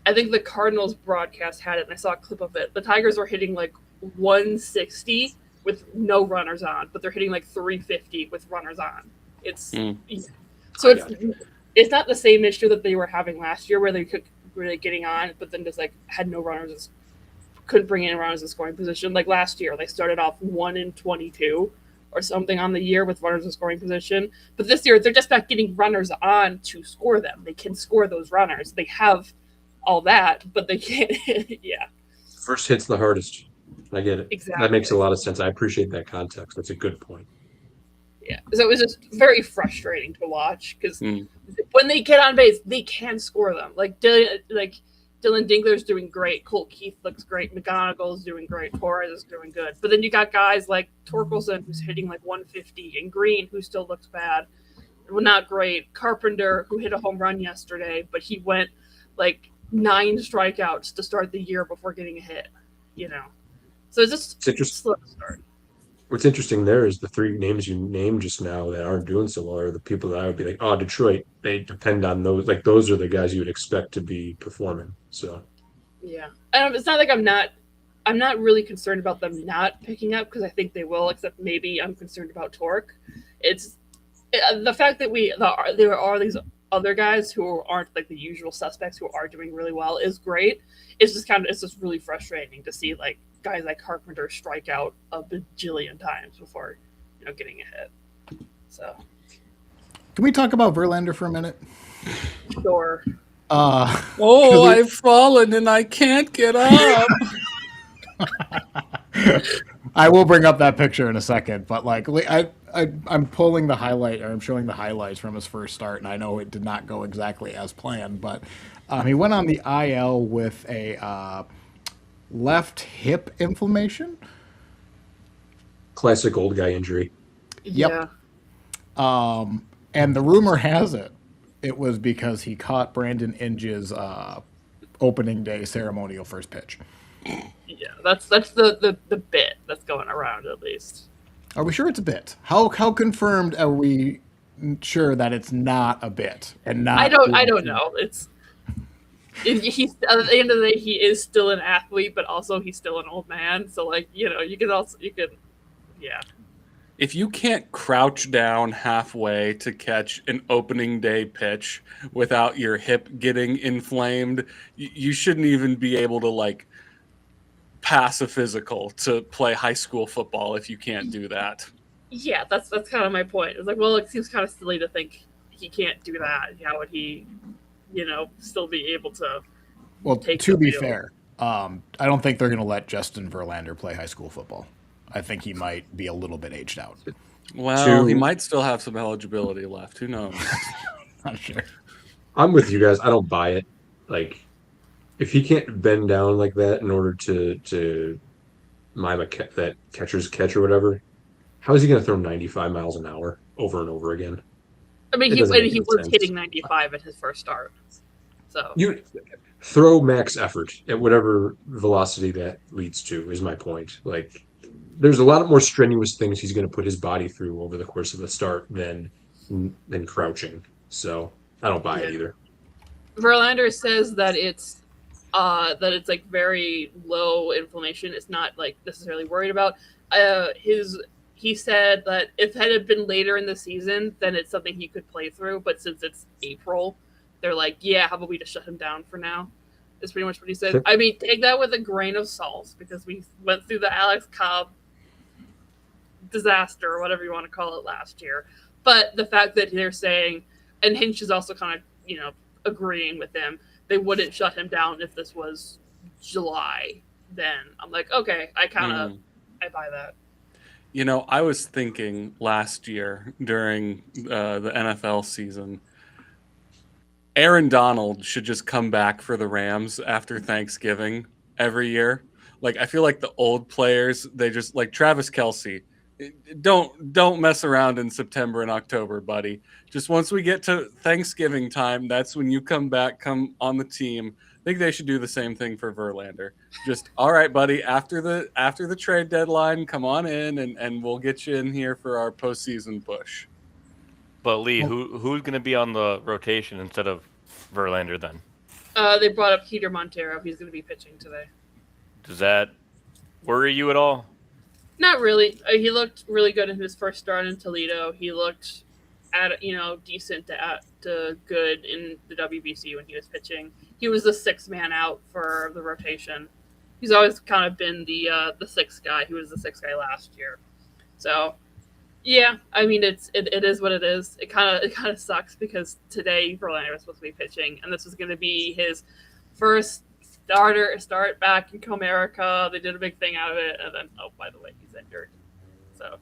I think the Cardinals broadcast had it, and I saw a clip of it. The Tigers were hitting like 160 with no runners on, but they're hitting like 350 with runners on. It's not the same issue that they were having last year where they could really getting on, but then just like had no runners, couldn't bring in runners in scoring position. Like last year, they started off 1-22 or something on the year with runners in scoring position. But this year, they're just not getting runners on to score them. They can score those runners. They have all that, but they can't. Yeah. First hit's the hardest. I get it. Exactly. That makes a lot of sense. I appreciate that context. That's a good point. Yeah. So it was just very frustrating to watch because when they get on base, they can score them. Like Dylan Dingler's doing great. Colt Keith looks great. McGonigal's doing great. Torres is doing good. But then you got guys like Torkelson, who's hitting like 150, and Green, who still looks bad. not great. Carpenter, who hit a home run yesterday, but he went like 9 strikeouts to start the year before getting a hit. So it's just slow start. What's interesting there is the 3 names you named just now that aren't doing so well are the people that I would be like, oh, Detroit, they depend on those. Like, those are the guys you would expect to be performing. So, yeah. It's not like I'm not really concerned about them not picking up because I think they will, except maybe I'm concerned about Torque. It's the fact that there are these other guys who aren't like the usual suspects who are doing really well is great. It's just really frustrating to see like guys like Carpenter strike out a bajillion times before getting a hit. So Can we talk about Verlander for a minute? sure. I've fallen and I can't get up. I will bring up that picture in a second, but like I'm pulling the highlight, or I'm showing the highlights from his first start, and I know it did not go exactly as planned, but he went on the IL with a left hip inflammation. classic old guy injury. Yep. Yeah. And the rumor has it was because he caught Brandon Inge's opening day ceremonial first pitch. Yeah, that's the bit that's going around at least. Are we sure it's a bit? How confirmed are we sure that it's not a bit and not? I don't know. He's at the end of the day he is still an athlete, but also he's still an old man. So like yeah. If you can't crouch down halfway to catch an opening day pitch without your hip getting inflamed, you shouldn't even be able to like pass a physical to play high school football if you can't do that. Yeah, that's kind of my point. It's like, well, it seems kind of silly to think he can't do that. How would he, still be able to? Well, to be fair, I don't think they're going to let Justin Verlander play high school football. I think he might be a little bit aged out. Well, he might still have some eligibility left. Who knows? Not sure. I'm with you guys. I don't buy it. Like, if he can't bend down like that in order to mime that catcher's catch or whatever, how is he going to throw 95 miles an hour over and over again? I mean, he was hitting 95 at his first start. So you throw max effort at whatever velocity that leads to is my point. Like, there's a lot more strenuous things he's going to put his body through over the course of the start than crouching. So I don't buy it either. Verlander says that it's like very low inflammation. It's not like necessarily worried about. He said that if it had been later in the season, then it's something he could play through. But since it's April, they're like, yeah, how about we just shut him down for now? Is pretty much what he said. I mean, take that with a grain of salt because we went through the Alex Cobb disaster or whatever you want to call it last year. But the fact that they're saying, and Hinch is also kind of, agreeing with them, they wouldn't shut him down if this was July. Then I'm like, okay, I buy that. I was thinking last year during the NFL season, Aaron Donald should just come back for the Rams after Thanksgiving every year. Like, I feel like the old players, they just like Travis Kelce. Don't mess around in September and October, buddy. Just once we get to Thanksgiving time, that's when you come on the team. I think they should do the same thing for Verlander. Just, all right, buddy, after the trade deadline, come on in and we'll get you in here for our postseason push. But Lee, who's going to be on the rotation instead of Verlander then? They brought up Peter Montero. He's going to be pitching today. Does that worry you at all? Not really. He looked really good in his first start in Toledo. He looked decent to good in the WBC when he was pitching. He was the sixth man out for the rotation. He's always kind of been the sixth guy. He was the sixth guy last year. So, yeah, I mean it is what it is. It kind of sucks because today Verlander was supposed to be pitching, and this was going to be his first start back in Comerica. They did a big thing out of it, and then by the way, he's injured. So,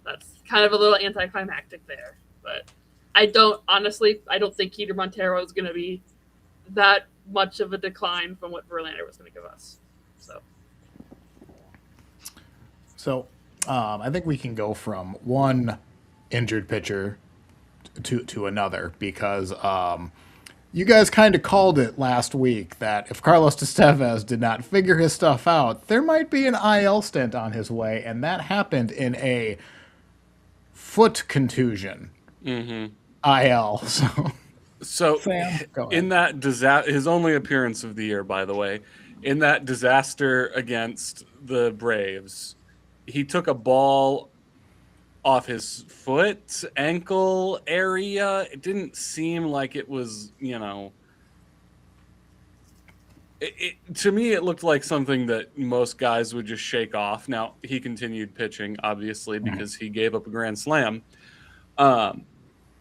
that's kind of a little anticlimactic there. But I don't think Peter Montero is going to be that much of a decline from what Verlander was going to give us. So I think we can go from one injured pitcher to another because you guys kind of called it last week that if Carlos Estevez did not figure his stuff out, there might be an IL stint on his way, and that happened in a foot contusion. IL. So Sam, go ahead. in that his only appearance of the year, by the way, in that disaster against the Braves, he took a ball off his foot, ankle area. It didn't seem like it was, to me, it looked like something that most guys would just shake off. Now, he continued pitching, obviously, because he gave up a grand slam.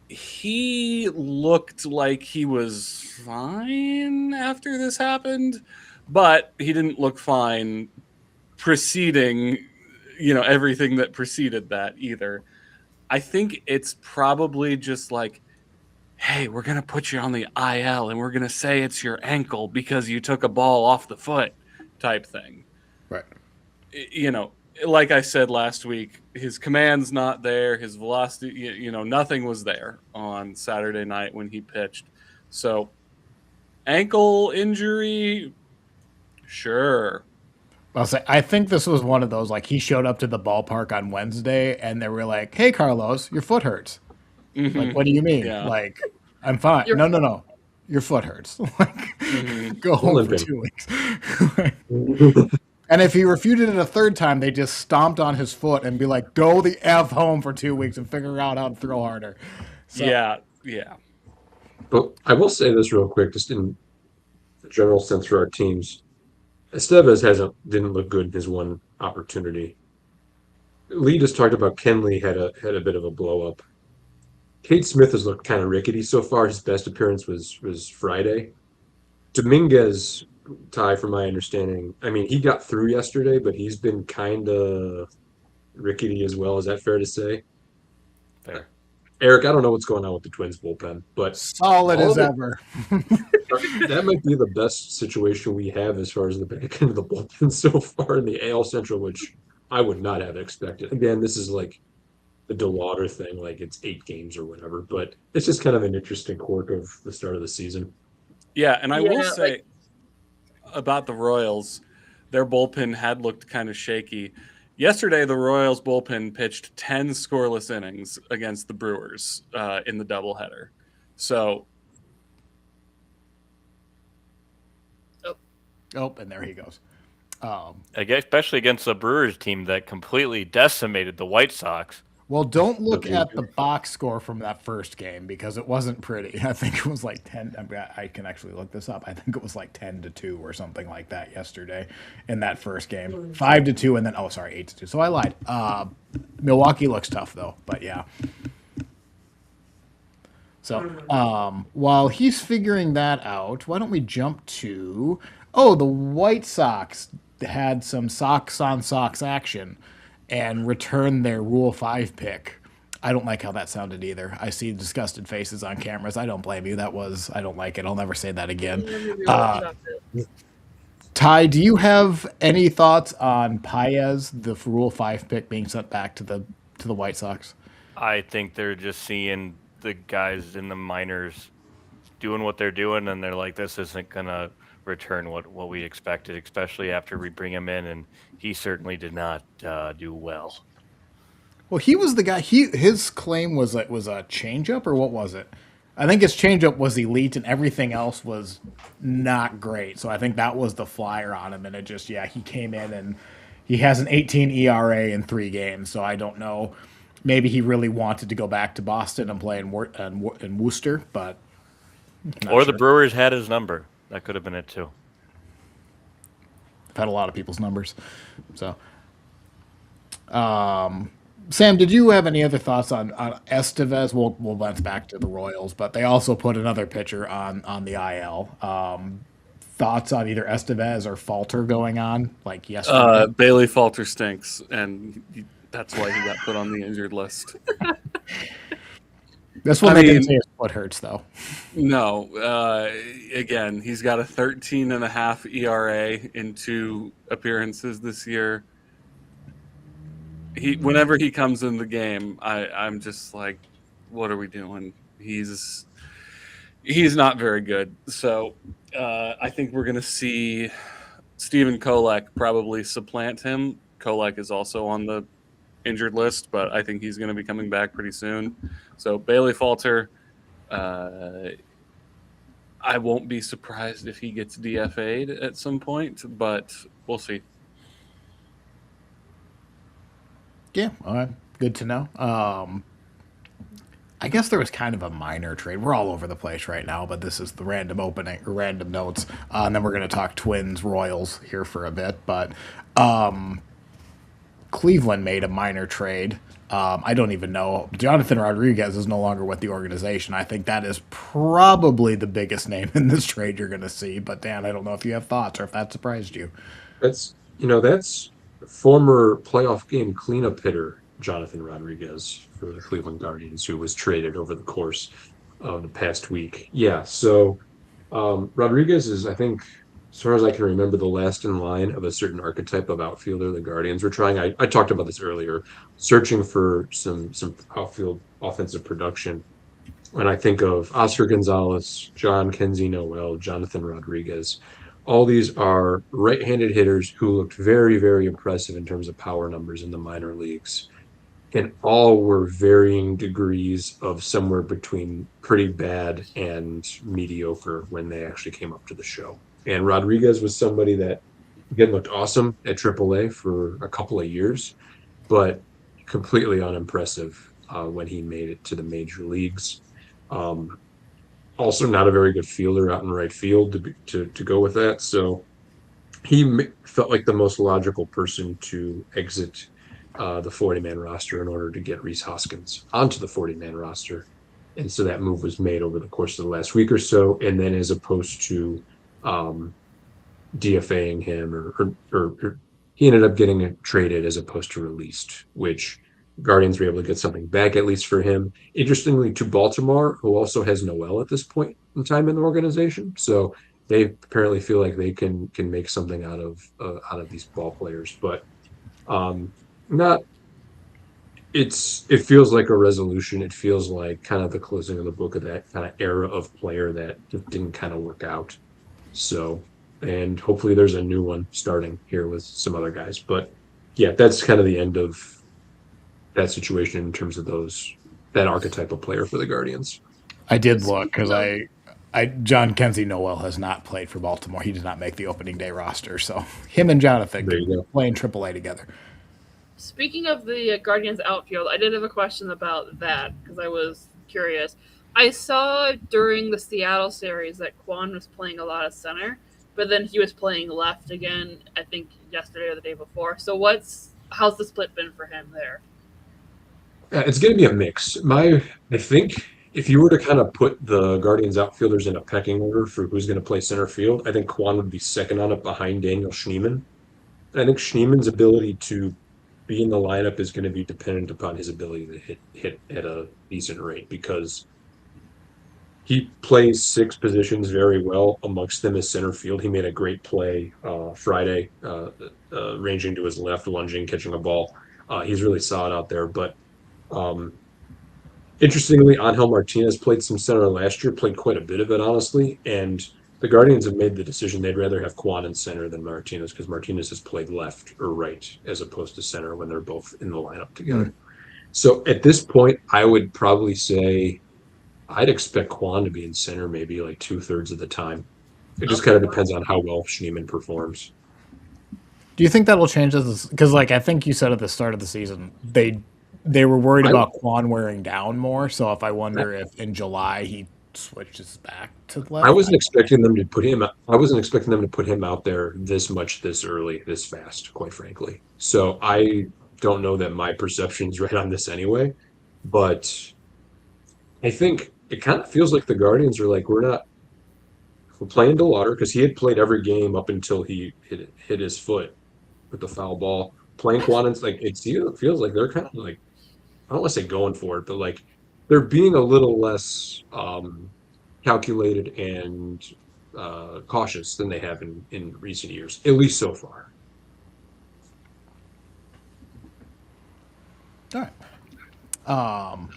He looked like he was fine after this happened, but he didn't look fine preceding, everything that preceded that either. I think it's probably just like, hey, we're going to put you on the IL and we're going to say it's your ankle because you took a ball off the foot type thing. Right. Like I said last week, his command's not there. His velocity, nothing was there on Saturday night when he pitched. So ankle injury, sure. I'll say, I think this was one of those, like, he showed up to the ballpark on Wednesday and they were like, hey, Carlos, your foot hurts. Like, what do you mean? Yeah. Like, I'm fine. No. Your foot hurts. Like, go home for 2 weeks. And if he refuted it a third time, they just stomped on his foot and be like, go the F home for 2 weeks and figure out how to throw harder. So, Yeah. But I will say this real quick, just in the general sense for our teams. Estevez didn't look good in his one opportunity. Lee just talked about Kenley had a bit of a blow up. Cade Smith has looked kind of rickety so far. His best appearance was Friday. Dominguez, Ty, from my understanding, I mean, he got through yesterday, but he's been kind of rickety as well. Is that fair to say? Fair. Eric, I don't know what's going on with the Twins bullpen, but solid as ever. That might be the best situation we have as far as the back end of the bullpen so far in the AL Central, which I would not have expected. Again, this is like the DeWater thing, like it's 8 games or whatever, but it's just kind of an interesting quirk of the start of the season. Yeah, and I will say about the Royals, their bullpen had looked kind of shaky. Yesterday, the Royals bullpen pitched 10 scoreless innings against the Brewers in the doubleheader. So, and there he goes. Especially against the Brewers team that completely decimated the White Sox. Well, don't look at the box score from that first game because it wasn't pretty. I think it was like 10. I can actually look this up. I think it was like 10-2 or something like that yesterday in that first game. 5-2 and then 8-2. So I lied. Milwaukee looks tough though, but yeah. So while he's figuring that out, why don't we jump to the White Sox had some socks on socks action and return their Rule 5 pick. I don't like how that sounded either. I see disgusted faces on cameras. I don't blame you. I don't like it. I'll never say that again. Ty, do you have any thoughts on Paez, the Rule 5 pick being sent back to the White Sox? I think they're just seeing the guys in the minors doing what they're doing, and they're like, this isn't going to return what we expected, especially after we bring him in, and he certainly did not do well. Well, he was the guy. His claim was a changeup, or what was it? I think his changeup was elite, and everything else was not great. So I think that was the flyer on him, and it just he came in and he has an 18 ERA in 3 games. So I don't know. Maybe he really wanted to go back to Boston and play in Worcester, but or the Brewers had his number. That could have been it too. I've had a lot of people's numbers. So, Sam, did you have any other thoughts on Estevez? We'll bounce back to the Royals, but they also put another pitcher on the IL. Thoughts on either Estevez or Falter going on like yesterday? Bailey Falter stinks, and that's why he got put on the injured list. This one they didn't say his foot hurts, though. No. Again, he's got a 13.5 ERA in 2 appearances this year. Whenever he comes in the game, I'm just like, what are we doing? He's not very good. So I think we're going to see Stephen Kolek probably supplant him. Kolek is also on the injured list, but I think he's going to be coming back pretty soon. So Bailey Falter, I won't be surprised if he gets DFA'd at some point, but we'll see. Yeah, all right. Good to know. I guess there was kind of a minor trade. We're all over the place right now, but this is the random opening or random notes. And then we're going to talk Twins Royals here for a bit. But Cleveland made a minor trade. I don't even know. Jonathan Rodriguez is no longer with the organization. I think that is probably the biggest name in this trade you're going to see. But Dan, I don't know if you have thoughts or if that surprised you. That's former playoff game cleanup hitter Jonathan Rodriguez for the Cleveland Guardians, who was traded over the course of the past week. Yeah, so Rodriguez is, I think, as far as I can remember, the last in line of a certain archetype of outfielder the Guardians were trying. I talked about this earlier, searching for some outfield offensive production. When I think of Oscar Gonzalez, John Kenzie Noel, Jonathan Rodriguez, all these are right-handed hitters who looked very, very impressive in terms of power numbers in the minor leagues. And all were varying degrees of somewhere between pretty bad and mediocre when they actually came up to the show. And Rodriguez was somebody that, again, looked awesome at AAA for a couple of years, but completely unimpressive when he made it to the major leagues. Also, not a very good fielder out in right field to go with that. So he felt like the most logical person to exit the 40-man roster in order to get Rhys Hoskins onto the 40-man roster. And so that move was made over the course of the last week or so. And then as opposed to DFAing him or he ended up getting traded as opposed to released, which Guardians were able to get something back, at least for him. Interestingly, to Baltimore, who also has Noel at this point in time in the organization. So they apparently feel like they can make something out of these ball players. But not it feels like a resolution. It feels like kind of the closing of the book of that kind of era of player that just didn't kind of work out. So, and hopefully there's a new one starting here with some other guys. But yeah, that's kind of the end of that situation in terms of that archetype of player for the Guardians. I did look because John Kenzie Noel has not played for Baltimore. He did not make the opening day roster. So him and Jonathan playing AAA together. Speaking of the Guardians outfield, I did have a question about that because I was curious. I saw during the Seattle series that Kwon was playing a lot of center, but then he was playing left again, I think yesterday or the day before. So how's the split been for him there? It's going to be a mix. I think if you were to kind of put the Guardians outfielders in a pecking order for who's going to play center field, I think Kwon would be second on it behind Daniel Schneemann. I think Schneemann's ability to be in the lineup is going to be dependent upon his ability to hit at a decent rate, because he plays six positions very well. Amongst them is center field. He made a great play Friday, ranging to his left, lunging, catching a ball. He's really solid out there. But interestingly, Angel Martinez played some center last year, played quite a bit of it, honestly. And the Guardians have made the decision they'd rather have Kwon in center than Martinez, because Martinez has played left or right as opposed to center when they're both in the lineup together. Mm-hmm. So at this point, I would probably say I'd expect Kwon to be in center maybe like 2/3 of the time. It just kind of depends on how well Schneemann performs. Do you think that'll change this? Because, I think you said at the start of the season they were worried about Kwon wearing down more. So if I wonder if in July he switches back to left. I wasn't expecting them to put him out there this much, this early, this fast, quite frankly. So I don't know that my perception's right on this anyway, but I think it kind of feels like the Guardians are like, we're playing DeLauder, because he had played every game up until he hit his foot with the foul ball. Playing Kwon, it feels like they're kind of like, I don't want to say going for it, but like they're being a little less calculated and cautious than they have in recent years, at least so far. All right.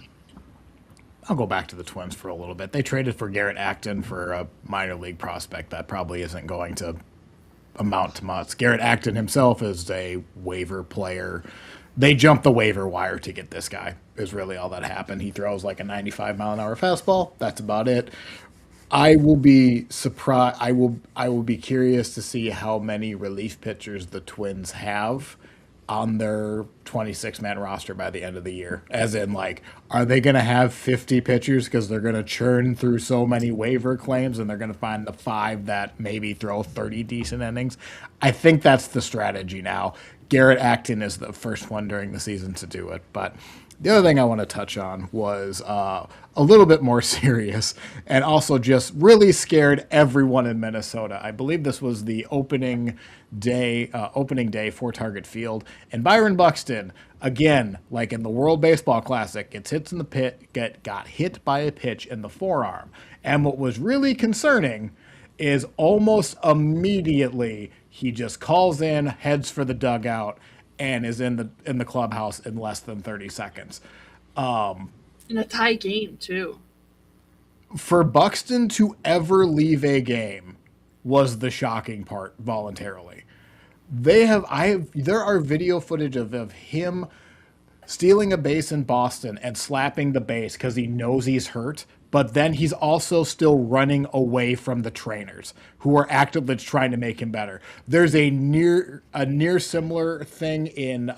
I'll go back to the Twins for a little bit. They traded for Garrett Acton for a minor league prospect that probably isn't going to amount to much. Garrett Acton himself is a waiver player. They jumped the waiver wire to get this guy, is really all that happened. He throws like a 95-mile-an-hour fastball. That's about it. I will be surprised. I will be curious to see how many relief pitchers the Twins have on their 26-man roster by the end of the year. As in, like, are they going to have 50 pitchers because they're going to churn through so many waiver claims and they're going to find the 5 that maybe throw 30 decent innings? I think that's the strategy now. Garrett Acton is the first one during the season to do it. But the other thing I want to touch on was a little bit more serious and also just really scared everyone in Minnesota. I believe this was the opening day for Target Field. And Byron Buxton, again, like in the World Baseball Classic, gets hit in the got hit by a pitch in the forearm. And what was really concerning is almost immediately he just calls in, heads for the dugout, and is in the clubhouse in less than 30 seconds. In a tie game, too. For Buxton to ever leave a game was the shocking part voluntarily. There are video footage of him stealing a base in Boston and slapping the base because he knows he's hurt, but then he's also still running away from the trainers who are actively trying to make him better. There's a near similar thing in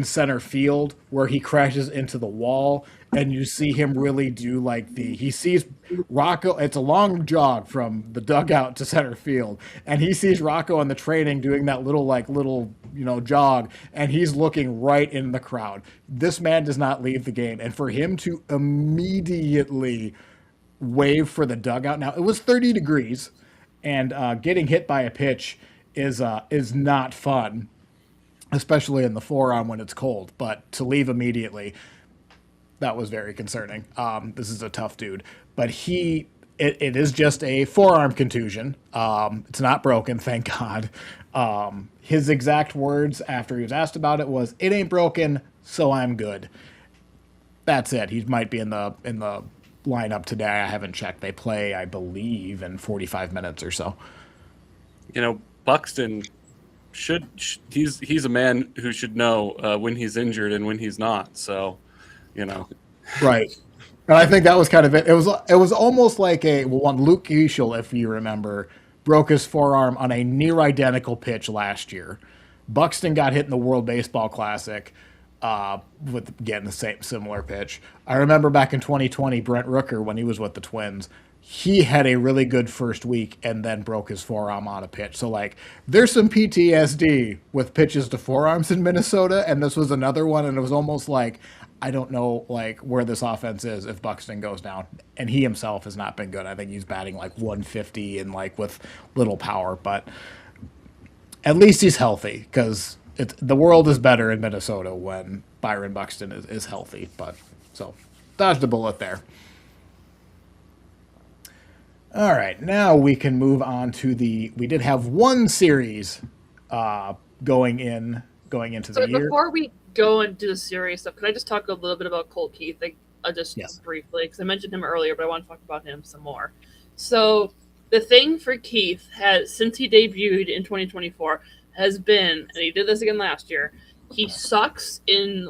center field where he crashes into the wall and you see him really do like he sees Rocco. It's a long jog from the dugout to center field, and he sees Rocco on the training doing that little jog, and he's looking right in the crowd. This man does not leave the game, and for him to immediately wave for the dugout. Now it was 30 degrees, and getting hit by a pitch is not fun, especially in the forearm when it's cold. But to leave immediately, that was very concerning. This is a tough dude, but it is just a forearm contusion. It's not broken, thank God. His exact words after he was asked about it was, "It ain't broken, so I'm good." That's it. He might be in the lineup today. I haven't checked. They play, I believe, in 45 minutes or so. Buxton he's a man who should know when he's injured and when he's not. So, Right. And I think that was kind of it. It was almost like Luke Gieshel, if you remember, broke his forearm on a near identical pitch last year. Buxton got hit in the World Baseball Classic with getting the similar pitch. I remember back in 2020, Brent Rooker, when he was with the Twins, he had a really good first week and then broke his forearm on a pitch. So, there's some PTSD with pitches to forearms in Minnesota, and this was another one, and it was almost like, I don't know, where this offense is if Buxton goes down. And he himself has not been good. I think he's batting 150 and with little power, but at least he's healthy, because the world is better in Minnesota when Byron Buxton is healthy. But so dodged a bullet there. All right, now we can move on to we did have one series going into the year. Before we go and do the serious stuff, can I just talk a little bit about Cole Keith? Just briefly, because I mentioned him earlier, but I want to talk about him some more. So the thing for Keith has, since he debuted in 2024, has been, and he did this again last year, he sucks in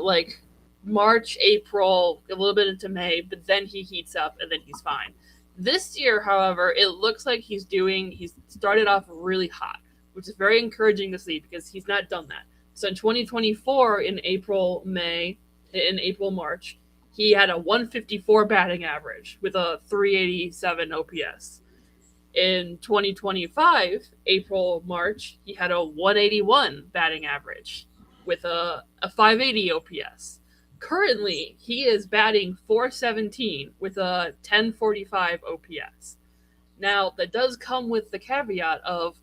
March, April, a little bit into May, but then he heats up and then he's fine. This year, however, it looks like he's started off really hot, which is very encouraging to see because he's not done that. So in 2024, in April, March, he had a 154 batting average with a 387 OPS. In 2025, April, March, he had a 181 batting average with a 580 OPS. Currently, he is batting .417 with a 1045 OPS. Now, that does come with the caveat of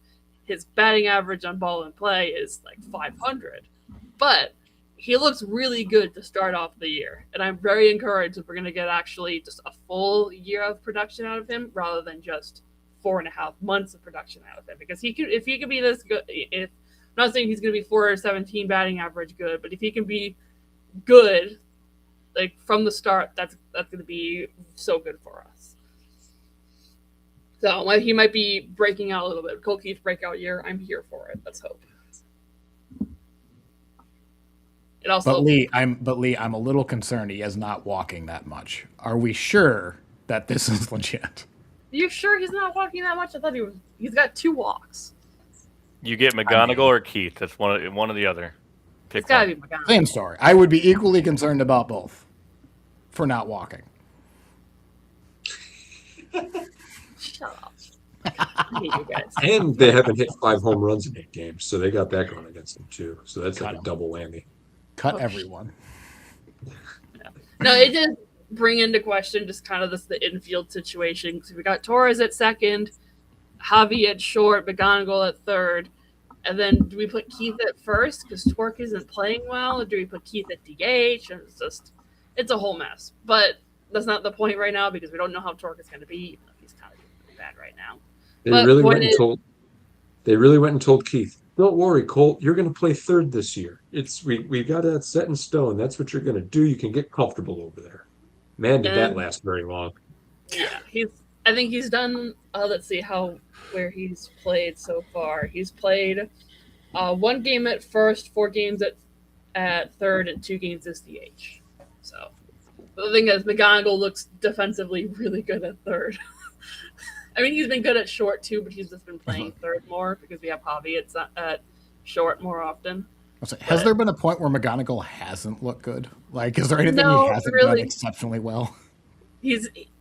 his batting average on ball in play is 500. But he looks really good to start off the year. And I'm very encouraged that we're going to get actually just a full year of production out of him rather than just 4.5 months of production out of him. Because if he could be this good, I'm not saying he's going to be .417 batting average good, but if he can be good Like from the start, that's going to be so good for us. So he might be breaking out a little bit. Cole Keith breakout year. I'm here for it. Let's hope. It also, But Lee, I'm a little concerned he is not walking that much. Are we sure that this is legit? you sure he's not walking that much? I thought he's got 2 walks. You get McGonigal or Keith. That's one or the other. It's got to be McGonigal. Same story. I would be equally concerned about both for not walking. Shut up. I hate you guys. And they haven't hit 5 home runs in 8 games, so they got that going against them too. So that's Cut like a 'em. double whammy. Cut everyone. No, it did bring into question just kind of the infield situation. Because we got Torres at second, Javi at short, McGonigal at third. And then do we put Keith at first because Torque isn't playing well? Or do we put Keith at DH? And it's a whole mess. But that's not the point right now because we don't know how Torque is going to be, even though he's kind of doing bad right now. They But really point went and is- told. They really went and told Keith, "Don't worry, Colt. You're going to play third this year. We got that set in stone. That's what you're going to do. You can get comfortable over there." Man, did that And- last very long. Yeah, I think he's done. Let's see where he's played so far. He's played 1 game at first, 4 games at third, and 2 games as DH. So the thing is, McGonigal looks defensively really good at third. I mean, he's been good at short too, but he's just been playing third more because we have Javi at short more often. Has there been a point where McGonigal hasn't looked good? Like, is there anything No, he hasn't really. done exceptionally well?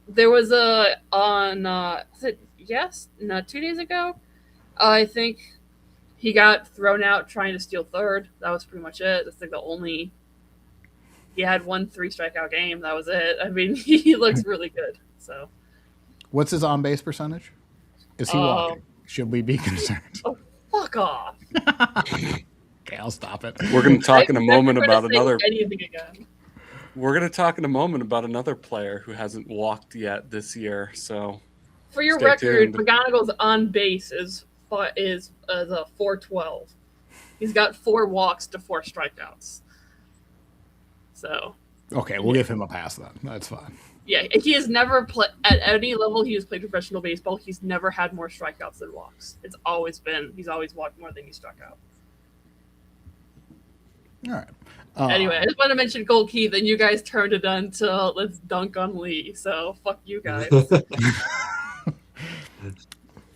There was is it 2 days ago? I think he got thrown out trying to steal third. That was pretty much it. That's like the only. He had 1 3 strikeout game. That was it. I mean, he looks really good. So What's his on-base percentage? Is he walking? Should we be concerned? fuck off. Okay, I'll stop it. We're going to talk in a I'm moment never gonna about say another. anything again. We're going to talk in a moment about another player who hasn't walked yet this year. So For your Stay record, tuned. McGonigal's on base is a 412. He's got 4 walks to 4 strikeouts. So Okay, we'll give him a pass then. That's fine. yeah, he has never played at any level. He has played professional baseball. He's never had more strikeouts than walks. He's always walked more than he struck out. All right. Anyway, I just want to mention Cole Keith, and you guys turned it into let's dunk on Lee. So fuck you guys.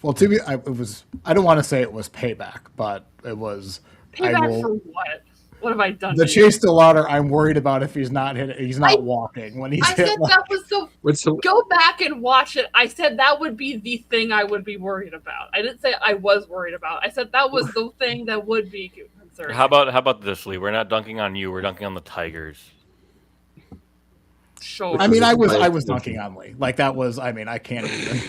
Well, I don't want to say it was payback, but it was. Payback for what? What have I done? The to you? chase to Lauder, I'm worried about if he's not walking when he's I hit. said that was so. What's the, Go back and watch it. I said that would be the thing I would be worried about. I didn't say I was worried about. I said that was the thing that would be concerning. How about this, Lee? We're not dunking on you. We're dunking on the Tigers. Sure. I mean, I was dunking on Lee. Like that was. I mean, I can't even.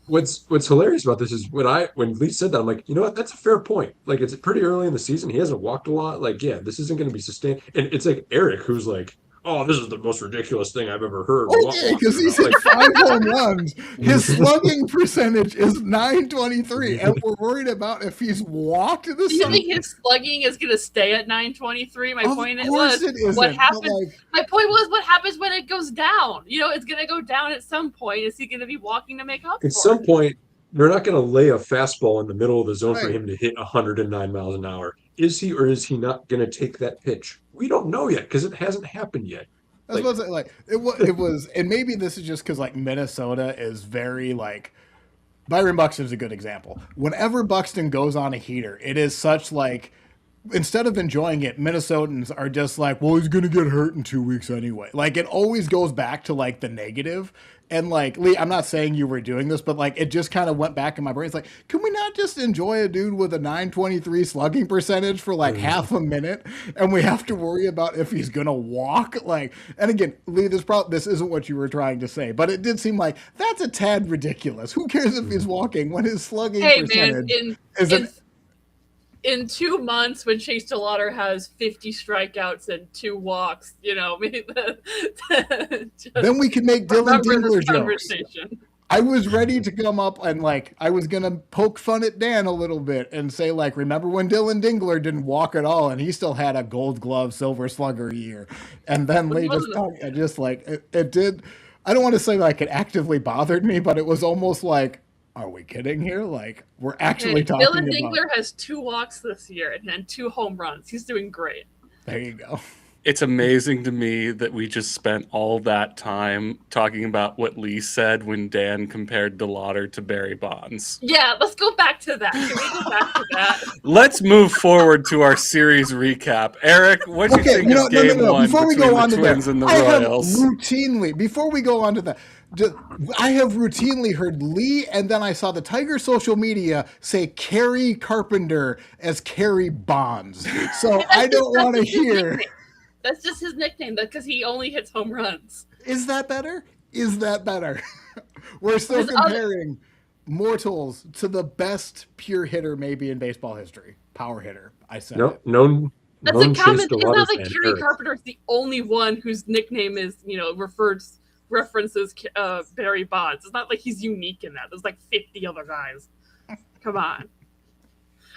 What's hilarious about this is when Lee said that, I'm like, you know what? That's a fair point. Like, it's pretty early in the season. He hasn't walked a lot. Like, yeah, this isn't going to be sustained. And it's like Eric, who's like, oh, this is the most ridiculous thing I've ever heard. Okay, because he's hit 5 home runs. His slugging percentage is .923, and we're worried about if he's walked this Do you season. think his slugging is going to stay at 923? My Of point course was it isn't, what but, happens. like, My point was what happens when it goes down. You know, it's going to go down at some point. Is he going to be walking to make up for At some it? point, they're not going to lay a fastball in the middle of the zone for Right. him to hit 109 miles an hour. Is he or is he not going to take that pitch? We don't know yet because it hasn't happened yet. I was about to say, like it was, and maybe this is just because like Minnesota is very like Byron Buxton's a good example. Whenever Buxton goes on a heater, it is such like instead of enjoying it, Minnesotans are just like, well, he's gonna get hurt in 2 weeks anyway. Like it always goes back to like the negative. And like Lee, I'm not saying you were doing this, but like it just kind of went back in my brain. It's like, can we not just enjoy a dude with a 923 slugging percentage for like half a minute, and we have to worry about if he's gonna walk? Like, and again, Lee, this isn't what you were trying to say, but it did seem like that's a tad ridiculous. Who cares if he's walking when his slugging Hey, man, percentage is in 2 months when Chase DeLauder has 50 strikeouts and 2 walks, you know, maybe then we can make Dylan remember Dingler this jokes. conversation. I was ready to come up and like I was gonna poke fun at Dan a little bit and say like, remember when Dylan Dingler didn't walk at all and he still had a Gold Glove Silver Slugger year, and then Lee just like it did. I don't want to say like it actively bothered me, but it was almost like, are we kidding here? Like we're actually talking Dylan about. Dingler has 2 walks this year and 2 home runs. He's doing great. There you go. It's amazing to me that we just spent all that time talking about what Lee said when Dan compared DeLauder to Barry Bonds. Yeah, let's go back to that. Can we go back to that? Let's move forward to our series recap. Eric, what do you think of game one before we between go on the to Twins that, and the I have Royals? before we go on to that, I have routinely heard Lee, and then I saw the Tiger social media say Kerry Carpenter as Kerry Bonds. So I don't want to hear. That's just his nickname because he only hits home runs. Is that better? Is that better? We're still comparing mortals to the best pure hitter maybe in baseball history. Power hitter. I said it. That's a comment. It's not like Kerry Carpenter is the only one whose nickname is, references Barry Bonds. It's not like he's unique in that. There's like 50 other guys. Come on.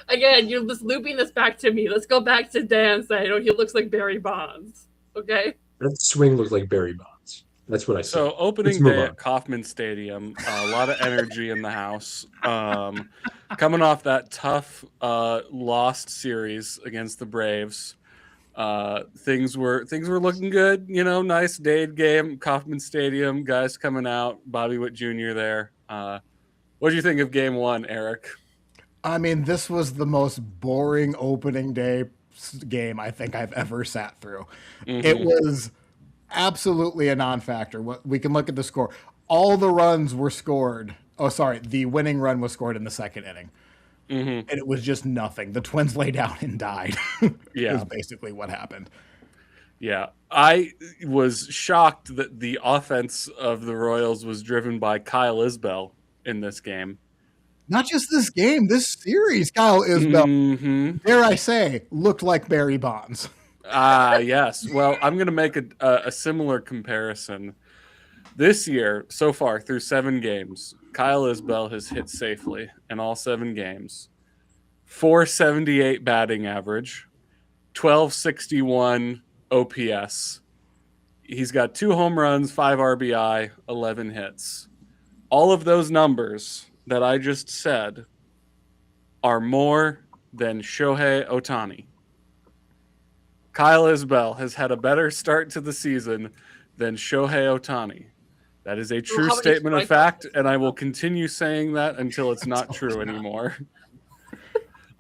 Again, you're just looping this back to me. Let's go back to Dan saying, he looks like Barry Bonds. Okay? That swing looked like Barry Bonds. That's what I said. So opening day at Kauffman Stadium, a lot of energy in the house. Coming off that tough lost series against the Braves, things were looking good. Nice Dade game, Kauffman Stadium, guys coming out. Bobby Witt Jr. there. What do you think of game one, Eric? I mean, this was the most boring opening day game I think I've ever sat through. Mm-hmm. It was absolutely a non-factor. We can look at the score. All the runs were scored. Oh, sorry. The winning run was scored in the second inning. Mm-hmm. And it was just nothing. The Twins lay down and died. Yeah. Is basically what happened. Yeah. I was shocked that the offense of the Royals was driven by Kyle Isbell in this game. Not just this game, this series, Kyle Isbell, dare I say, looked like Barry Bonds. Yes. Well, I'm going to make a similar comparison. This year, so far, through 7 games, Kyle Isbell has hit safely in all 7 games. 478 batting average, 1261 OPS. He's got 2 home runs, 5 RBI, 11 hits. All of those numbers that I just said are more than Shohei Ohtani. Kyle Isbell has had a better start to the season than Shohei Ohtani. That is a true statement of fact, and I will continue saying that until it's not true anymore.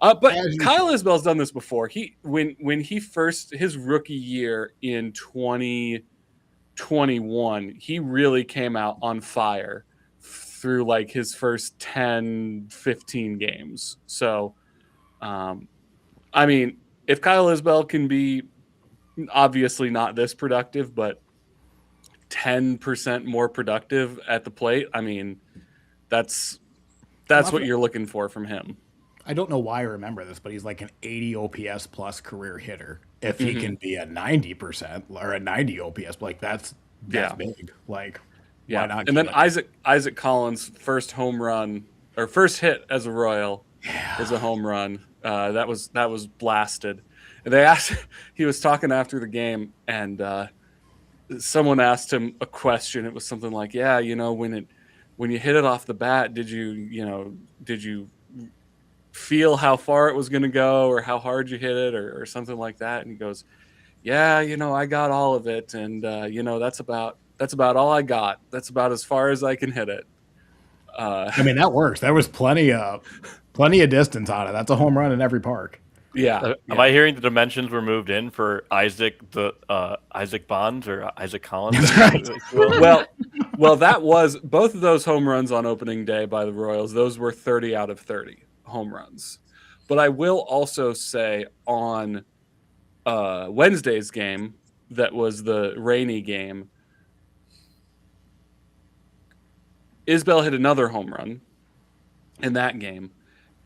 But Kyle Isbell's done this before. When he first, his rookie year in 2021, he really came out on fire through like his first 10, 15 games. So, I mean, if Kyle Isbell can be obviously not this productive, but 10% more productive at the plate, I mean, that's what you're looking for from him. I don't know why I remember this, but he's like an 80 OPS plus career hitter. If he can be a 90% or a 90 OPS, like that's big. Like, why not? And then Isaac Collins' first home run or first hit as a Royal is a home run. That was blasted. And he was talking after the game, and someone asked him a question. It was something like, when you hit it off the bat, did you feel how far it was going to go or how hard you hit it or something like that? And he goes, I got all of it. And, that's about all I got. That's about as far as I can hit it. I mean, that works. There was plenty of distance on it. That's a home run in every park. Yeah. Am I hearing the dimensions were moved in for Isaac Bonds or Isaac Collins? Well, that was both of those home runs on opening day by the Royals. Those were 30 out of 30 home runs. But I will also say on Wednesday's game, that was the rainy game, Isbell hit another home run in that game,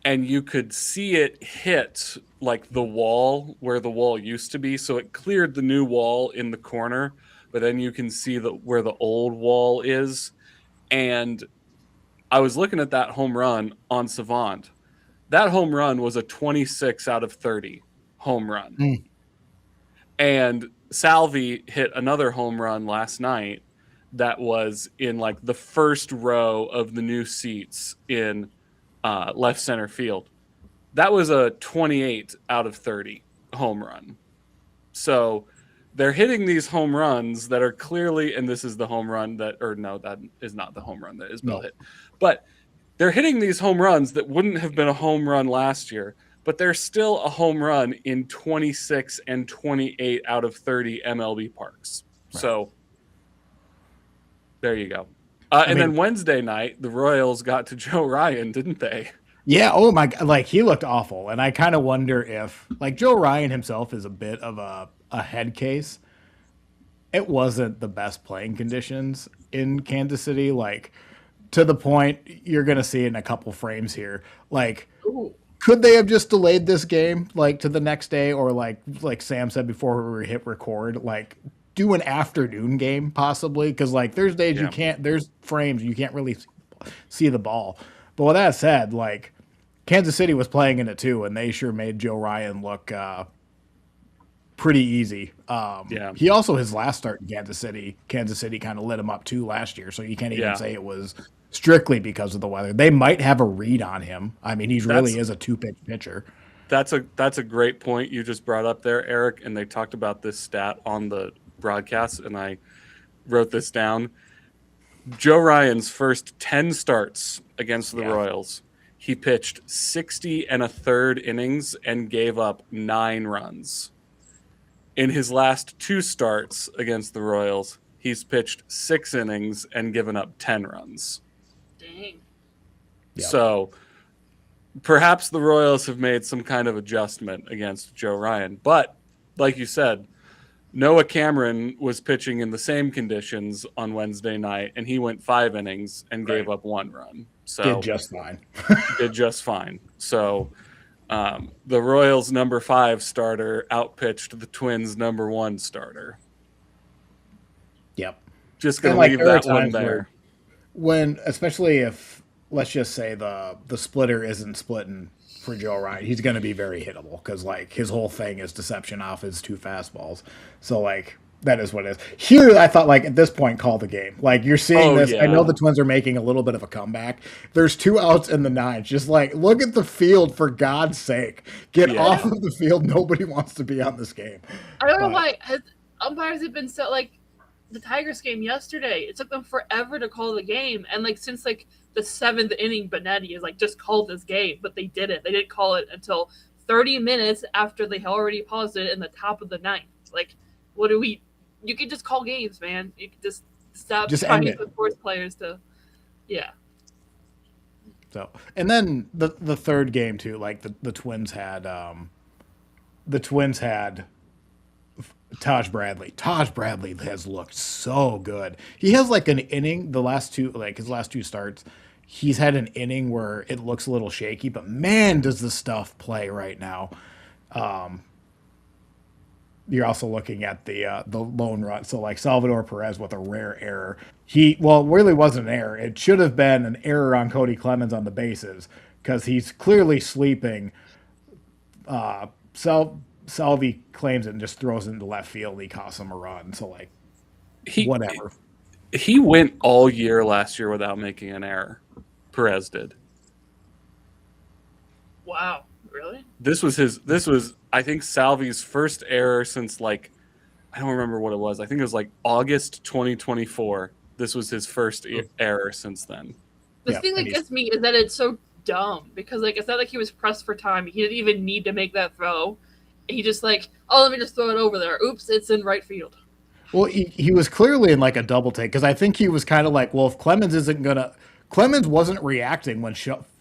and you could see it hit like the wall where the wall used to be. So it cleared the new wall in the corner, but then you can see where the old wall is. And I was looking at that home run on Savant. That home run was a 26 out of 30 home run. And Salvi hit another home run last night that was in like the first row of the new seats in left center field. That was a 28 out of 30 home run. So they're hitting these home runs that are clearly, and this is the home run that, or no, that is not the home run that Isbell hit. But they're hitting these home runs that wouldn't have been a home run last year, but they're still a home run in 26 and 28 out of 30 MLB parks. Right. So there you go. Then Wednesday night, the Royals got to Joe Ryan, didn't they? Yeah. Oh my God. Like, he looked awful. And I kind of wonder if, like, Joe Ryan himself is a bit of a head case. It wasn't the best playing conditions in Kansas City. Like, to the point you're going to see in a couple frames here. Like, could they have just delayed this game, like, to the next day? Or like Sam said before we hit record, like, do an afternoon game possibly? Because, like, there's days there's frames you can't really see the ball. But with that said, like, Kansas City was playing in it too, and they sure made Joe Ryan look pretty easy. He also, his last start in Kansas City kind of lit him up too last year, so you can't even say it was strictly because of the weather. They might have a read on him. I mean, he really is a two-pitch pitcher. That's a great point you just brought up there, Eric, and they talked about this stat on the broadcast, and I wrote this down. Joe Ryan's first 10 starts against the Royals, he pitched 60 1/3 innings and gave up 9 runs. In his last 2 starts against the Royals, he's pitched 6 innings and given up 10 runs. Dang. Yep. So perhaps the Royals have made some kind of adjustment against Joe Ryan. But like you said, Noah Cameron was pitching in the same conditions on Wednesday night, and he went 5 innings and gave up 1 run. So did just fine. did just fine. So the Royals' number 5 starter outpitched the Twins' number 1 starter. Yep. Just gonna leave that one there. When, especially if, let's just say the splitter isn't splitting for Joe Ryan, he's going to be very hittable because, like, his whole thing is deception off his 2 fastballs. So, like, that is what it is. Here, I thought, like, at this point, call the game. Like, you're seeing this. Yeah. I know the Twins are making a little bit of a comeback. There's 2 outs in the 9th. Just, like, look at the field, for God's sake. Get off of the field. Nobody wants to be on this game. I don't know why. Umpires have been so, like, the Tigers game yesterday, it took them forever to call the game. And, like, since, like, the 7th inning, Benetti is like, just call this game, but they didn't. They didn't call it until 30 minutes after they already paused it in the top of the 9th. Like, what do we? You can just call games, man. You can just stop trying to force players to, So, and then the third game too. Like the Twins had, Taj Bradley. Taj Bradley has looked so good. He has like an inning, his last 2 starts, he's had an inning where it looks a little shaky, but man, does the stuff play right now. You're also looking at the lone run. So like Salvador Perez with a rare error. It really wasn't an error. It should have been an error on Cody Clemens on the bases because he's clearly sleeping. Salvi claims it and just throws it into left field. And he costs him a run. So, like, whatever. He went all year last year without making an error. Perez did. Wow. Really? This was, I think, Salvi's first error since, like, I don't remember what it was. I think it was, like, August 2024. This was his first error since then. The thing that gets me is that it's so dumb because, like, it's not like he was pressed for time. He didn't even need to make that throw. He just like, let me just throw it over there. Oops, it's in right field. Well, he was clearly in like a double take because I think he was kind of like, well, if Clemens wasn't reacting when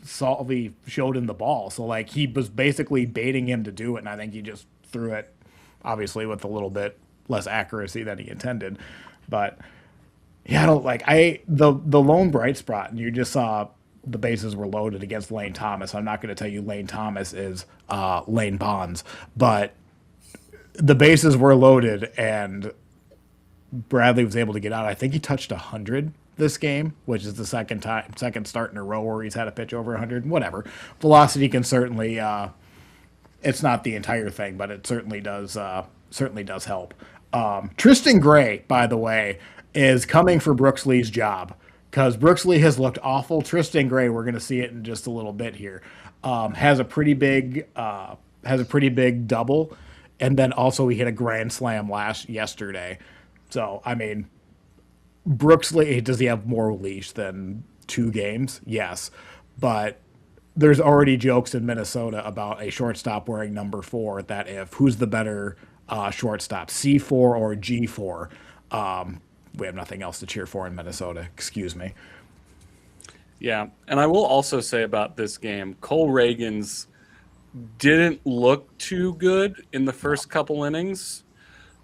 Salvi showed him the ball. So like he was basically baiting him to do it. And I think he just threw it, obviously, with a little bit less accuracy than he intended. But yeah, the lone bright spot, and you just saw the bases were loaded against Lane Thomas. I'm not going to tell you Lane Thomas is Lane Bonds, but the bases were loaded and Bradley was able to get out. I think he touched 100 this game, which is the second start in a row where he's had a pitch over 100. Whatever, velocity can certainly. It's not the entire thing, but it certainly does. Certainly does help. Tristan Gray, by the way, is coming for Brooks Lee's job because Brooks Lee has looked awful. Tristan Gray, we're going to see it in just a little bit here, has a pretty big double, and then also he hit a grand slam yesterday. So I mean, Brooks Lee, does he have more leash than 2 games? Yes, but there's already jokes in Minnesota about a shortstop wearing number 4. That if who's the better shortstop, C4 or G4? We have nothing else to cheer for in Minnesota. Excuse me. Yeah, and I will also say about this game, Cole Reagans didn't look too good in the first couple innings,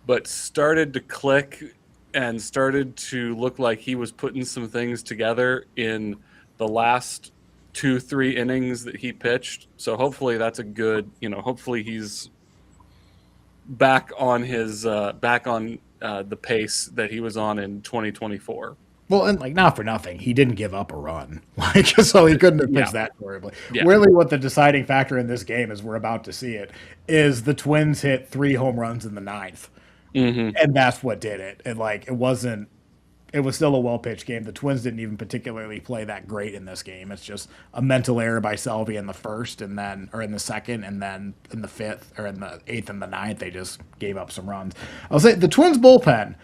but started to click and started to look like he was putting some things together in the last 2-3 innings that he pitched. So hopefully that's a good, hopefully he's back on the pace that he was on in 2024. Well, and not for nothing, he didn't give up a run, so he couldn't have pitched that horribly. Yeah. Really, what the deciding factor in this game is, we're about to see it, is the Twins hit 3 home runs in the 9th, and that's what did it. And it was still a well-pitched game. The Twins didn't even particularly play that great in this game. It's just a mental error by Selvey in the first, or in the second, and then in the 5th, or in the 8th and the 9th, they just gave up some runs. I'll say the Twins bullpen,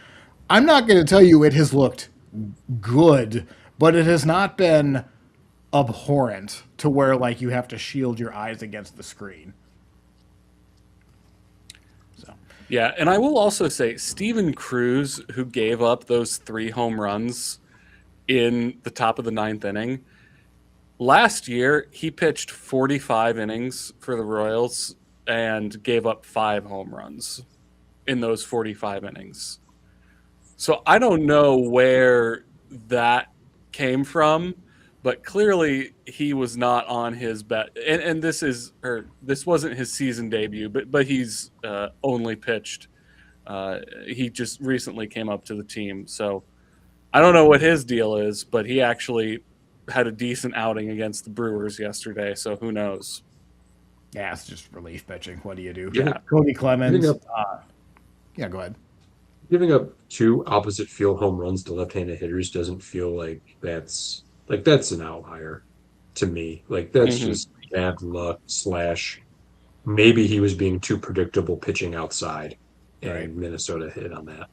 I'm not going to tell you it has looked good, but it has not been abhorrent to where you have to shield your eyes against the screen. Yeah, and I will also say Steven Cruz, who gave up those 3 home runs in the top of the 9th inning, last year he pitched 45 innings for the Royals and gave up 5 home runs in those 45 innings. So I don't know where that came from, but clearly he was not on his bet. And this wasn't his season debut, but he's only pitched. He just recently came up to the team. So I don't know what his deal is, but he actually had a decent outing against the Brewers yesterday. So who knows? Yeah, it's just relief pitching. What do you do? Yeah. Cody Clemens. Yeah, go ahead. Giving up 2 opposite field home runs to left-handed hitters doesn't feel like that's an outlier to me. That's just bad luck / maybe he was being too predictable pitching outside, and Minnesota hit on that.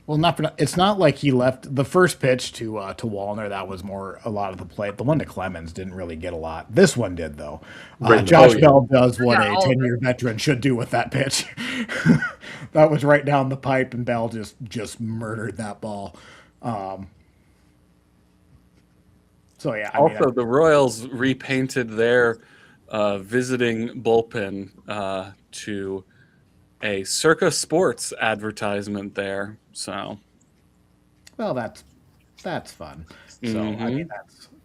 Well, it's not like he left the first pitch to Wallner. That was more a lot of the play. The one to Clemens didn't really get a lot. This one did, though. Josh Bell does what a 10-year veteran should do with that pitch. That was right down the pipe, and Bell just murdered that ball. So yeah. The Royals repainted their visiting bullpen to a Circa Sports advertisement there. So, well, that's fun. So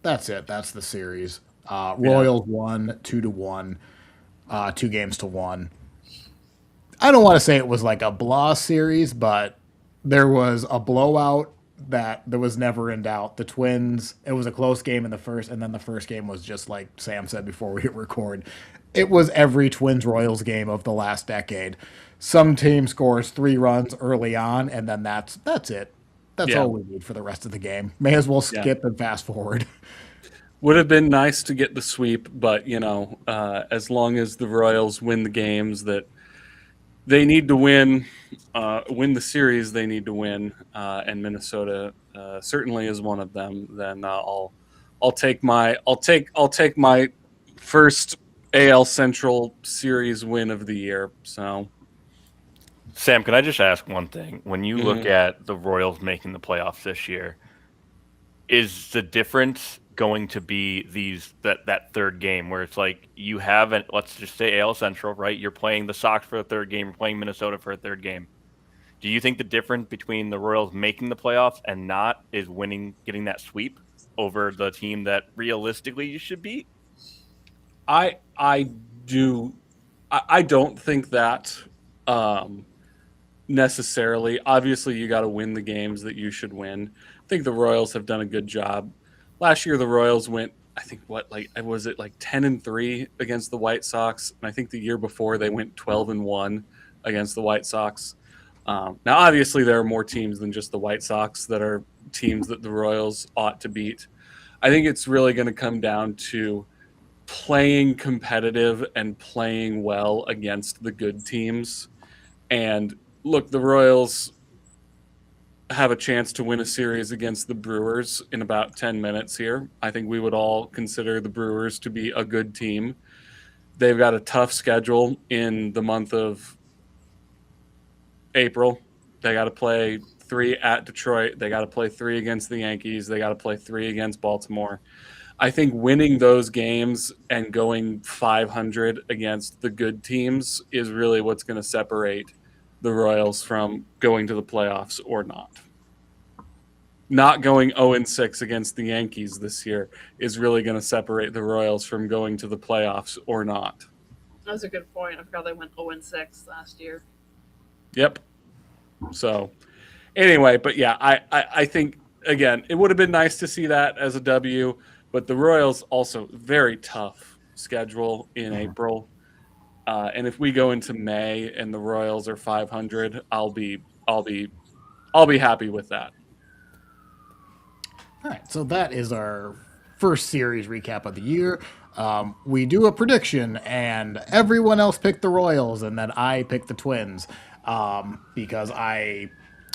that's it. That's the series. Royals won 2-1, 2 games to 1. I don't want to say it was like a blah series, but there was a blowout that there was never in doubt. The Twins, it was a close game in the first, and then the first game was just like Sam said before we hit record. It was every Twins-Royals game of the last decade. Some team scores 3 runs early on, and then that's it. That's all we need for the rest of the game. May as well skip and fast forward. Would have been nice to get the sweep, but as long as the Royals win the games that they need to win the series they need to win, and Minnesota certainly is one of them, then I'll take my first AL Central Series win of the year. So, Sam, can I just ask one thing? When you look at the Royals making the playoffs this year, is the difference going to be that third game where it's like you have let's just say AL Central, right? You're playing the Sox for a third game, you're playing Minnesota for a third game. Do you think the difference between the Royals making the playoffs and not is getting that sweep over the team that realistically you should beat? I do. I don't think that necessarily. Obviously, you got to win the games that you should win, think the Royals have done a good job. Last year, the Royals went, I think, was it like 10-3 against the White Sox? And I think the year before they went 12-1 against the White Sox. Now, obviously, there are more teams than just the White Sox that are teams that the Royals ought to beat. I think it's really going to come down to playing competitive and playing well against the good teams. And look, the Royals have a chance to win a series against the Brewers in about 10 minutes here. I think we would all consider the Brewers to be a good team. They've got a tough schedule in the month of April. They got to play 3 at Detroit. They got to play 3 against the Yankees. They got to play 3 against Baltimore. I think winning those games and going 500 against the good teams is really what's going to separate the Royals from going to the playoffs or not. Not going 0-6 against the Yankees this year is really going to separate the Royals from going to the playoffs or not. That's a good point. I forgot they went 0-6 last year. Yep. So, anyway, but yeah, I think, again, it would have been nice to see that as a W, but the Royals also very tough schedule in April. And if we go into May and the Royals are 500, I'll be happy with that. All right, so that is our first series recap of the year. We do a prediction, and everyone else picked the Royals, and then I picked the Twins because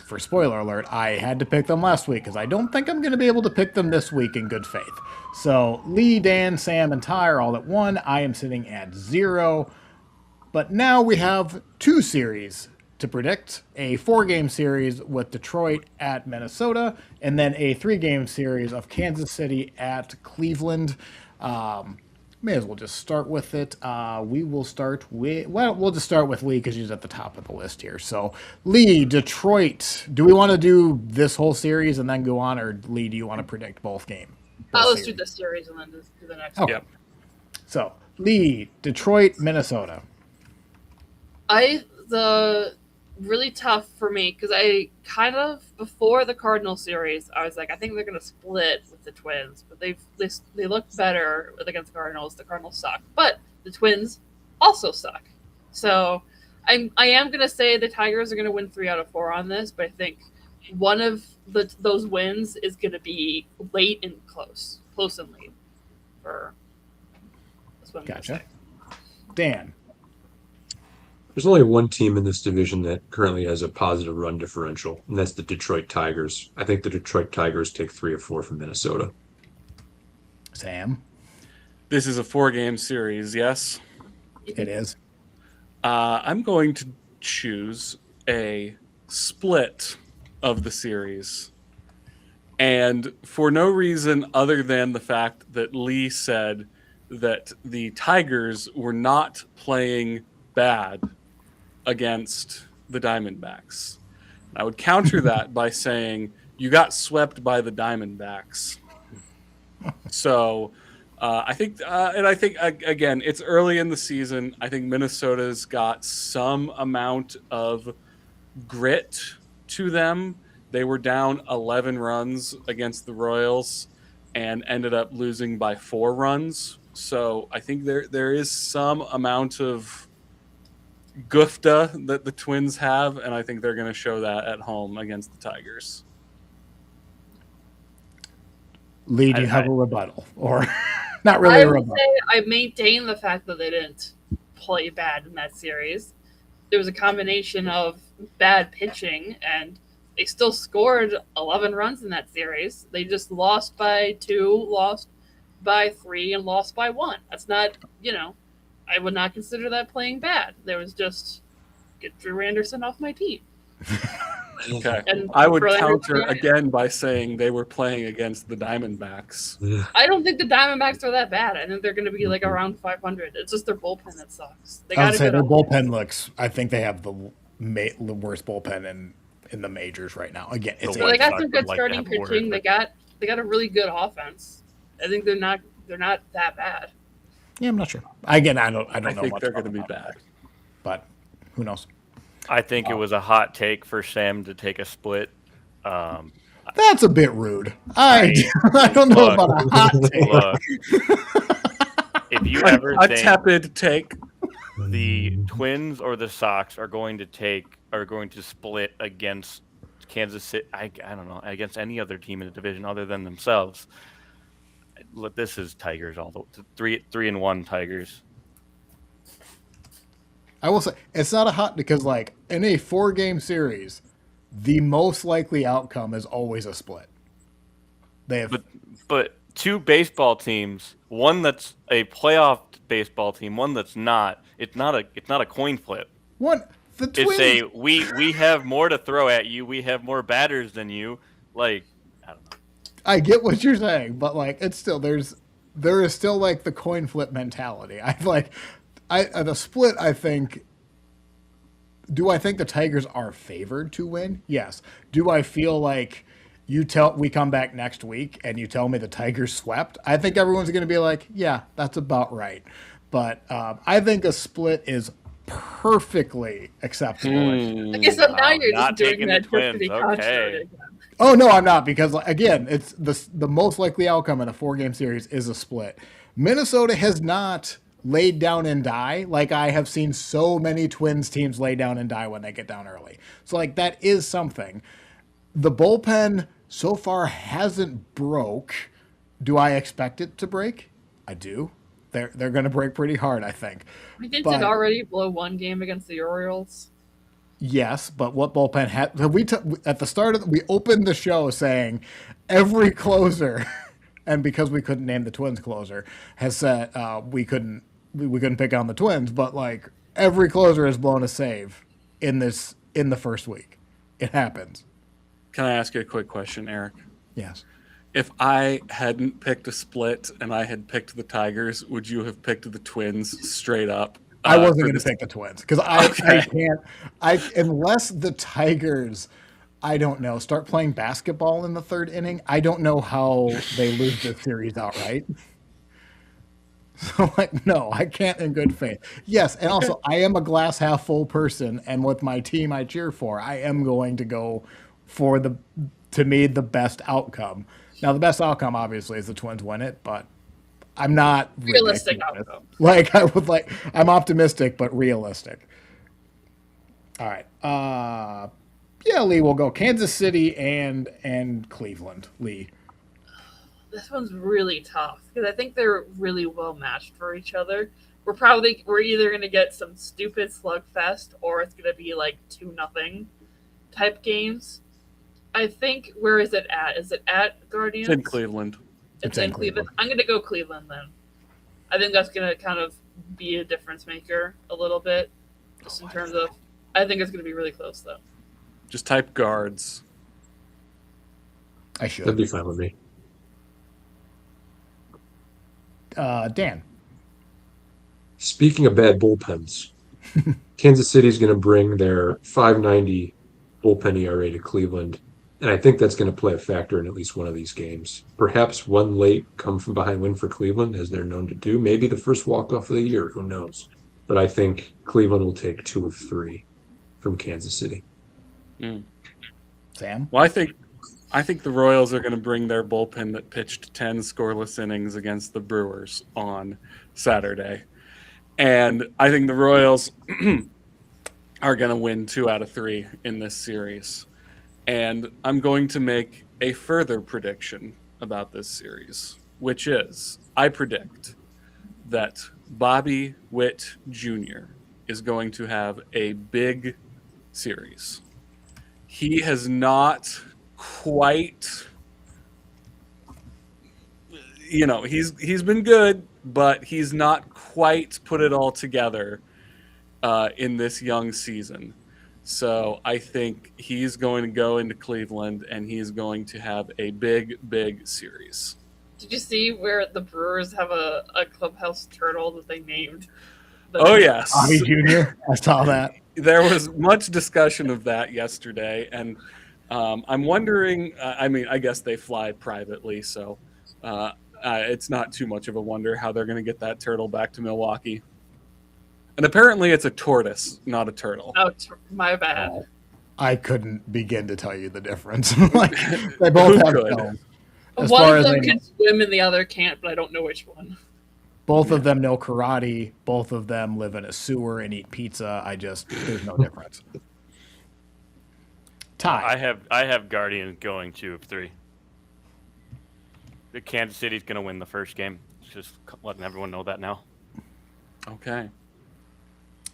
for spoiler alert, I had to pick them last week because I don't think I'm going to be able to pick them this week in good faith. So Lee, Dan, Sam, and Ty are all at 1. I am sitting at 0. But now we have 2 series to predict, a 4-game series with Detroit at Minnesota, and then a 3-game series of Kansas City at Cleveland. May as well just start with it. We'll just start with Lee because he's at the top of the list here. So, Lee, Detroit. Do we want to do this whole series and then go on, or Lee, do you want to predict both games? Let's do this series and then do the next one. Yep. So, Lee, Detroit, Minnesota. The really tough for me because I kind of before the Cardinal series I was like I think they're going to split with the Twins, but they look better against the Cardinals. The Cardinals suck, but the Twins also suck. So I am going to say the Tigers are going to win 3 out of 4 on this, but I think one of those wins is going to be late and close and late for this one. Gotcha. Dan. There's only one team in this division that currently has a positive run differential, and that's the Detroit Tigers. I think the Detroit Tigers take 3 of 4 from Minnesota. Sam? This is a 4-game series, yes? It is. I'm going to choose a split of the series. And for no reason other than the fact that Lee said that the Tigers were not playing bad against the Diamondbacks. I would counter that by saying you got swept by the Diamondbacks. So I think again, it's early in the season. I think Minnesota's got some amount of grit to them. They were down 11 runs against the Royals and ended up losing by 4 runs. So I think there is some amount of gufta that the Twins have, and I think they're going to show that at home against the Tigers. Lee, do you have a rebuttal? Or not really a rebuttal? I maintain the fact that they didn't play bad in that series. There was a combination of bad pitching, and they still scored 11 runs in that series. They just lost by 2, lost by 3, and lost by 1. That's not, I would not consider that playing bad. There was just get Drew Anderson off my team. Okay. And I would counter again by saying they were playing against the Diamondbacks. I don't think the Diamondbacks are that bad. I think they're going to be like around 500. It's just their bullpen that sucks. I would say their bullpen looks. I think they have the worst bullpen in the majors right now. Again, they got some good starting pitching. They got a really good offense. I think they're not that bad. Yeah, I'm not sure. Again, I don't know. I think they're going to be bad, but who knows? I think it was a hot take for Sam to take a split. I That's a bit rude. I don't know Look. about a hot take. Look, if you ever A think tepid take. the Twins or the Sox are going to split against Kansas City, I don't know, against any other team in the division other than themselves. Look, this is Tigers all the 3-1 Tigers. I will say it's not a hot because like in a 4-game series, the most likely outcome is always a split. They have But two baseball teams, one that's a playoff baseball team, one that's not. It's not a coin flip. one. The Twins. It's a we have more to throw at you. We have more batters than you. Like, I don't know. I get what you're saying, but like it's still there is still like the coin flip mentality. The split. I think. Do I think the Tigers are favored to win? Yes. Do I feel like we come back next week and you tell me the Tigers swept? I think everyone's going to be like, yeah, that's about right. But I think a split is perfectly acceptable. I guess so now you're not just doing taking that the just to be Twins, contrary okay. again. Oh no, I'm not, because again, it's the most likely outcome in a 4-game series is a split. Minnesota has not laid down and die like I have seen so many Twins teams lay down and die when they get down early. So like that is something. The bullpen so far hasn't broke. Do I expect it to break? I do. They're going to break pretty hard, I think. We did But- already blow one game against the Orioles. Yes, but what bullpen had at the start we opened the show saying every closer, and because we couldn't name the Twins closer, has said we couldn't pick on the Twins, but like every closer has blown a save in the first week. It happens. Can I ask you a quick question, Eric? Yes. If I hadn't picked a split and I had picked the Tigers, would you have picked the Twins straight up? I wasn't for going to this- pick the Twins because I can't. Unless the Tigers, I don't know, start playing basketball in the 3rd inning. I don't know how they lose this series outright. So like, no, I can't in good faith. Yes, and also I am a glass half full person, and with my team I cheer for, I am going to go for the best outcome. Now the best outcome obviously is the Twins win it, but I'm not Realistic ridiculous. outcome. I'm optimistic but realistic. All right. Yeah, Lee, we'll go Kansas City and Cleveland. Lee. This one's really tough because I think they're really well matched for each other. We're either going to get some stupid slugfest or it's going to be like 2-0 type games. I think, where is it at? Is it at Guardians? It's in Cleveland. It's in Cleveland. I'm going to go Cleveland then. I think that's going to kind of be a difference maker a little bit, just in terms of. I think it's going to be really close though. Just type guards. I should. That'd be fine with me. Dan. Speaking of bad bullpens, Kansas City's going to bring their 5.90 bullpen ERA to Cleveland, and I think that's going to play a factor in at least one of these games. Perhaps one late come from behind win for Cleveland, as they're known to do. Maybe the first walk-off of the year, who knows? But I think Cleveland will take 2 of 3 from Kansas City. Sam? Well, I think the Royals are going to bring their bullpen that pitched 10 scoreless innings against the Brewers on Saturday. And I think the Royals are going to win 2 out of 3 in this series. And I'm going to make a further prediction about this series, which is I predict that Bobby Witt Jr. is going to have a big series. He has not quite, he's been good, but he's not quite put it all together in this young season. So I think he's going to go into Cleveland and he's going to have a big, big series. Did you see where the Brewers have a clubhouse turtle that they named? Oh, yes. Bobby Jr. I saw that. There was much discussion of that yesterday, and I'm wondering, I guess they fly privately, so it's not too much of a wonder how they're going to get that turtle back to Milwaukee. And apparently it's a tortoise, not a turtle. Oh, my bad. I couldn't begin to tell you the difference. Like they both Who have could? films. As One far of as I them know. can swim and the other can't, but I don't know which one. Both of them know karate. Both of them live in a sewer and eat pizza. There's no difference. Ty. I have Guardians going 2 of 3. The Kansas City's going to win the first game. Just letting everyone know that now. Okay.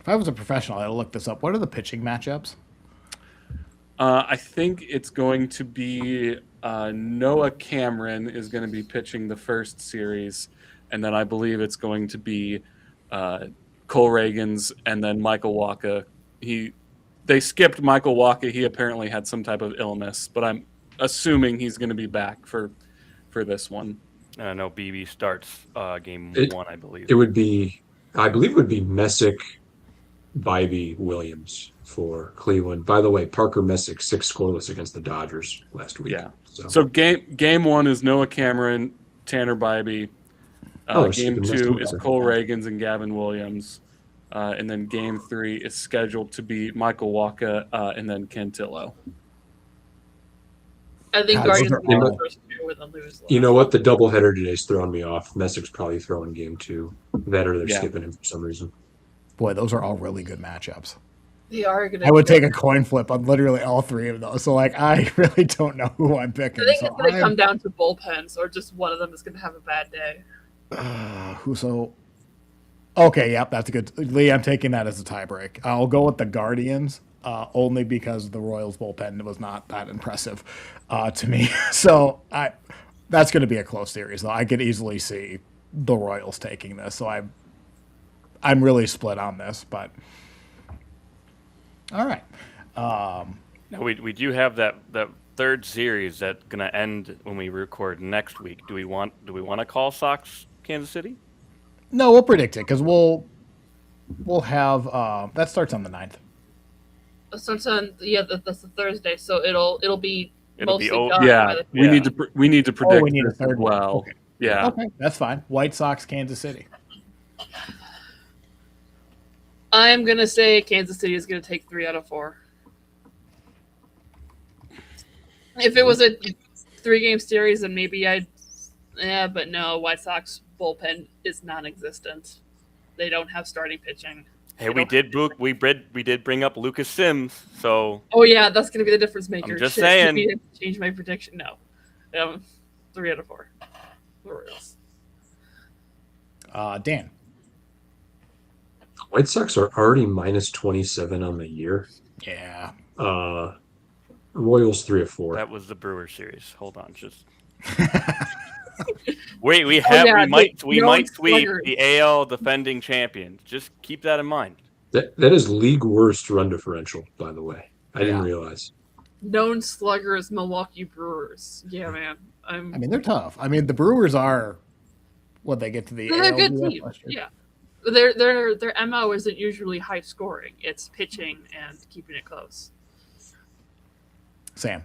If I was a professional, I'd look this up. What are the pitching matchups? I think it's going to be Noah Cameron is going to be pitching the first series, and then I believe it's going to be Cole Reagans and then Michael Wacha. They skipped Michael Wacha. He apparently had some type of illness, but I'm assuming he's going to be back for this one. No, BB starts game 1, I believe. I believe it would be Messick, Bybee, Williams for Cleveland. By the way, Parker Messick 6 scoreless against the Dodgers last week. Yeah. So game 1 is Noah Cameron, Tanner Bybee. Game 2 is Cole Reagans and Gavin Williams. And then game 3 is scheduled to be Michael Wacha and then Cantillo. I think God, Guardians those are will be all- the first 2 with a lose. You know what? The doubleheader today's throwing me off. Messick's probably throwing game 2. That or they're Yeah. skipping him for some reason. Boy, those are all really good matchups. They are going to. I would take a coin flip on literally all 3 of those. So, like, I really don't know who I'm picking. I think So it's going to come down to bullpens, or just one of them is going to have a bad day. Okay, yep, that's a good. Lee, I'm taking that as a tiebreak. I'll go with the Guardians, only because the Royals bullpen was not that impressive to me. So that's going to be a close series, though. I could easily see the Royals taking this. So I'm really split on this, but all right. Now we do have that third series that's going to end when we record next week. Do we want to call Sox Kansas City? No, we'll predict it because we'll have that starts on the 9th. That's the Thursday, so it'll be mostly over. done by Yeah, the we need to predict we need a this third as one. well. Okay. Yeah. Okay, that's fine. White Sox, Kansas City. I'm gonna say Kansas City is gonna take 3 out of 4. If it was a 3-game series, then maybe but no. White Sox bullpen is non-existent. They don't have starting pitching. Hey, we did bring up Lucas Sims, so Oh yeah, that's gonna be the difference maker. I'm just Shit, saying. maybe I have to change my prediction. No, 3 out of 4. The Royals. Dan. White Sox are already minus 27 on the year. Yeah. Royals 3 of 4. that was the Brewers series. Hold on, just wait. We might sweep sluggers. the AL defending champions. Just keep that in mind. That is league worst run differential, by the way. I didn't realize. Known sluggers, Milwaukee Brewers. Yeah, man. I mean, they're tough. I mean, the Brewers are what they get to the They're a good ALDS team. last year. Yeah. Their MO isn't usually high scoring. It's pitching and keeping it close. Sam.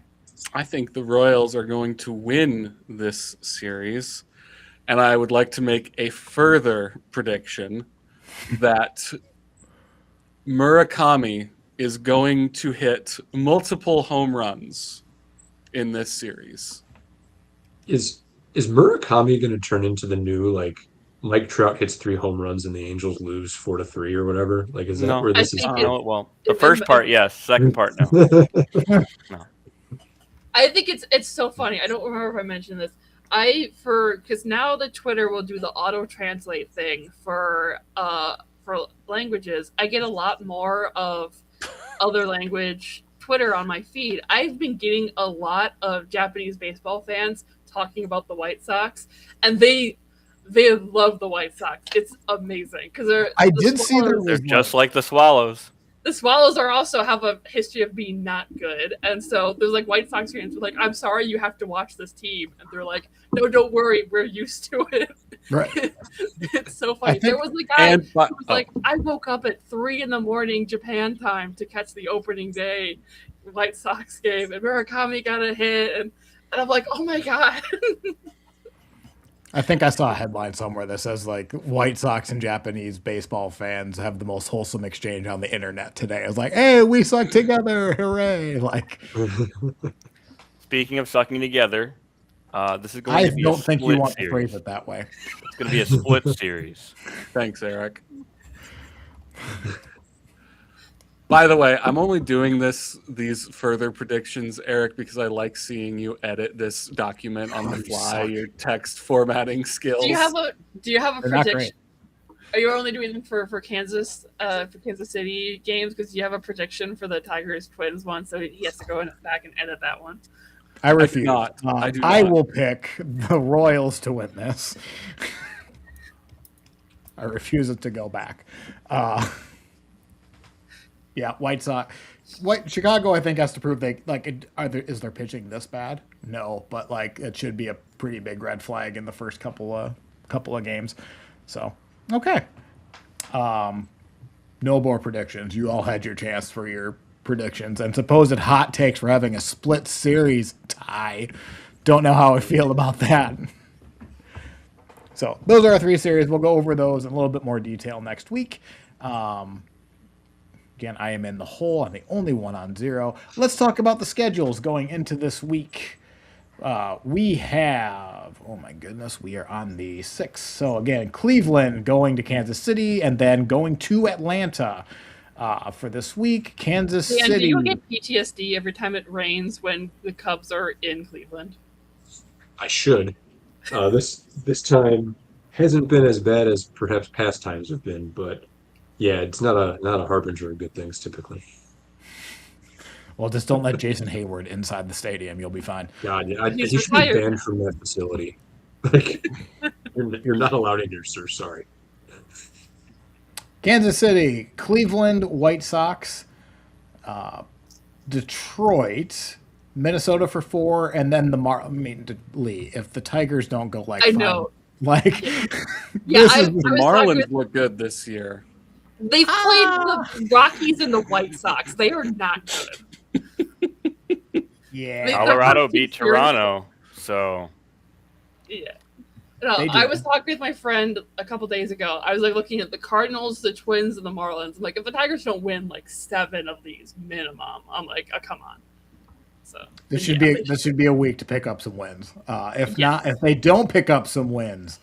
I think the Royals are going to win this series, and I would like to make a further prediction that Murakami is going to hit multiple home runs in this series. Is Murakami going to turn into the new, like, Mike Trout hits 3 home runs and the Angels lose 4-3 or whatever? Like, is that No. where this I is think going? No, well, the first part, yes. Second part, no. I think it's so funny. I don't remember if I mentioned this. Because now the Twitter will do the auto translate thing for languages. I get a lot more of other language Twitter on my feed. I've been getting a lot of Japanese baseball fans talking about the White Sox, and they love the White Sox. It's amazing because They're just like the Swallows. The Swallows also have a history of being not good, and so there's like White Sox fans who are like, "I'm sorry, you have to watch this team," and they're like, "No, don't worry, we're used to it." Right. It's so funny. There was a guy who was like, "I woke up at 3 a.m. Japan time to catch the opening day White Sox game, and Murakami got a hit," and I'm like, "Oh my god!" I think I saw a headline somewhere that says like White Sox and Japanese baseball fans have the most wholesome exchange on the internet today. It's like, hey, we suck together, hooray! Like, Speaking of sucking together, this is going I to be a don't think you split want to phrase series. it that way. It's going to be a split series. Thanks, Eric. By the way, I'm only doing these further predictions, Eric, because I like seeing you edit this document on the You fly. suck. Your text formatting skills. Do you have a They're not prediction? great. Are you only doing them for Kansas City games? Because you have a prediction for the Tigers Twins one, so he has to go back and edit that one. I refuse. not. I do I not. will pick the Royals to win this. I refuse it to go back. Yeah, White Sox. Chicago, I think, has to prove they like. Is their pitching this bad? No, but like it should be a pretty big red flag in the first couple of games. So okay. No more predictions. You all had your chance for your predictions and supposed hot takes for having a split series tie. Don't know how I feel about that. So those are our 3 series. We'll go over those in a little bit more detail next week. Again, I am in the hole. I'm the only one on 0. Let's talk about the schedules going into this week. We have, oh my goodness, we are on the 6th. So again, Cleveland going to Kansas City and then going to Atlanta for this week. Kansas And do City. you get PTSD every time it rains when the Cubs are in Cleveland? I should. This time hasn't been as bad as perhaps past times have been, but yeah, it's not a harbinger of good things typically. Well, just don't let Jason Hayward inside the stadium. You'll be fine. God, yeah, He's he should be retired. banned from that facility. Like, you're not allowed in here, sir. Sorry. Kansas City, Cleveland, White Sox, Detroit, Minnesota for 4, and then Lee. If the Tigers don't go like I 5, know. like Yeah, this is The was talking Marlins with- look good this year. They've played the Rockies and the White Sox. They are not good. yeah. They- Colorado beat Rockies are- Toronto, so Yeah. No, They do. I was talking with my friend a couple days ago. I was like looking at the Cardinals, the Twins, and the Marlins. I'm like, if the Tigers don't win like 7 of these minimum, I'm like, oh, come on. So This yeah, should be a week to pick up some wins. If they don't pick up some wins,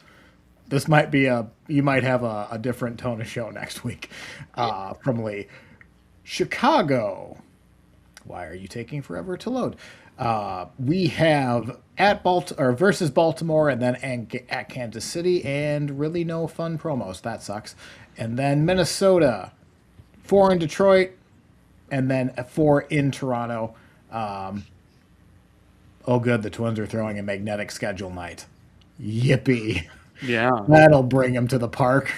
this might be you might have a different tone of show next week from Lee. Chicago. Why are you taking forever to load? We have versus Baltimore and then at Kansas City, and really no fun promos. That sucks. And then Minnesota, 4 in Detroit, and then 4 in Toronto. Oh, good. The Twins are throwing a magnetic schedule night. Yippee. Yeah. That'll bring them to the park.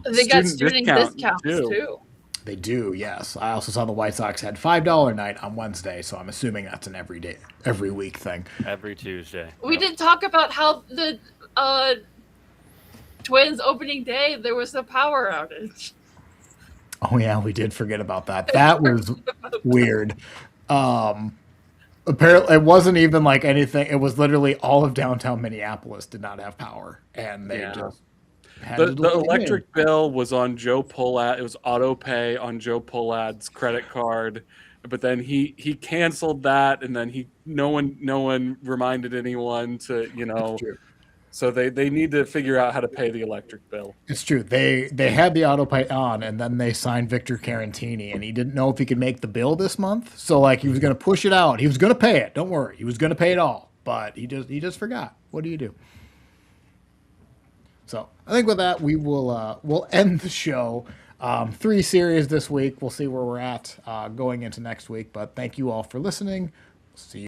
they got Student student discount, discounts too. too. They do, yes. I also saw the White Sox had $5 night on Wednesday, so I'm assuming that's an every week thing. every Tuesday. We didn't talk about how the Twins opening day there was a power outage. Oh yeah, we did forget about that. That was weird. Apparently, it wasn't even like anything. It was literally all of downtown Minneapolis did not have power, and they Yeah. just had The to delete it. electric bill was on Joe Pollad. It was auto pay on Joe Pollad's credit card, but then he canceled that, and then no one reminded anyone to True. So they need to figure out how to pay the electric bill. It's true. They had the auto pay on, and then they signed Victor Carantini, and he didn't know if he could make the bill this month. So like he was going to push it out. He was going to pay it. Don't worry. He was going to pay it all, but he just forgot. What do you do? So I think with that we'll end the show. 3 series this week. We'll see where we're at going into next week. But thank you all for listening. See you.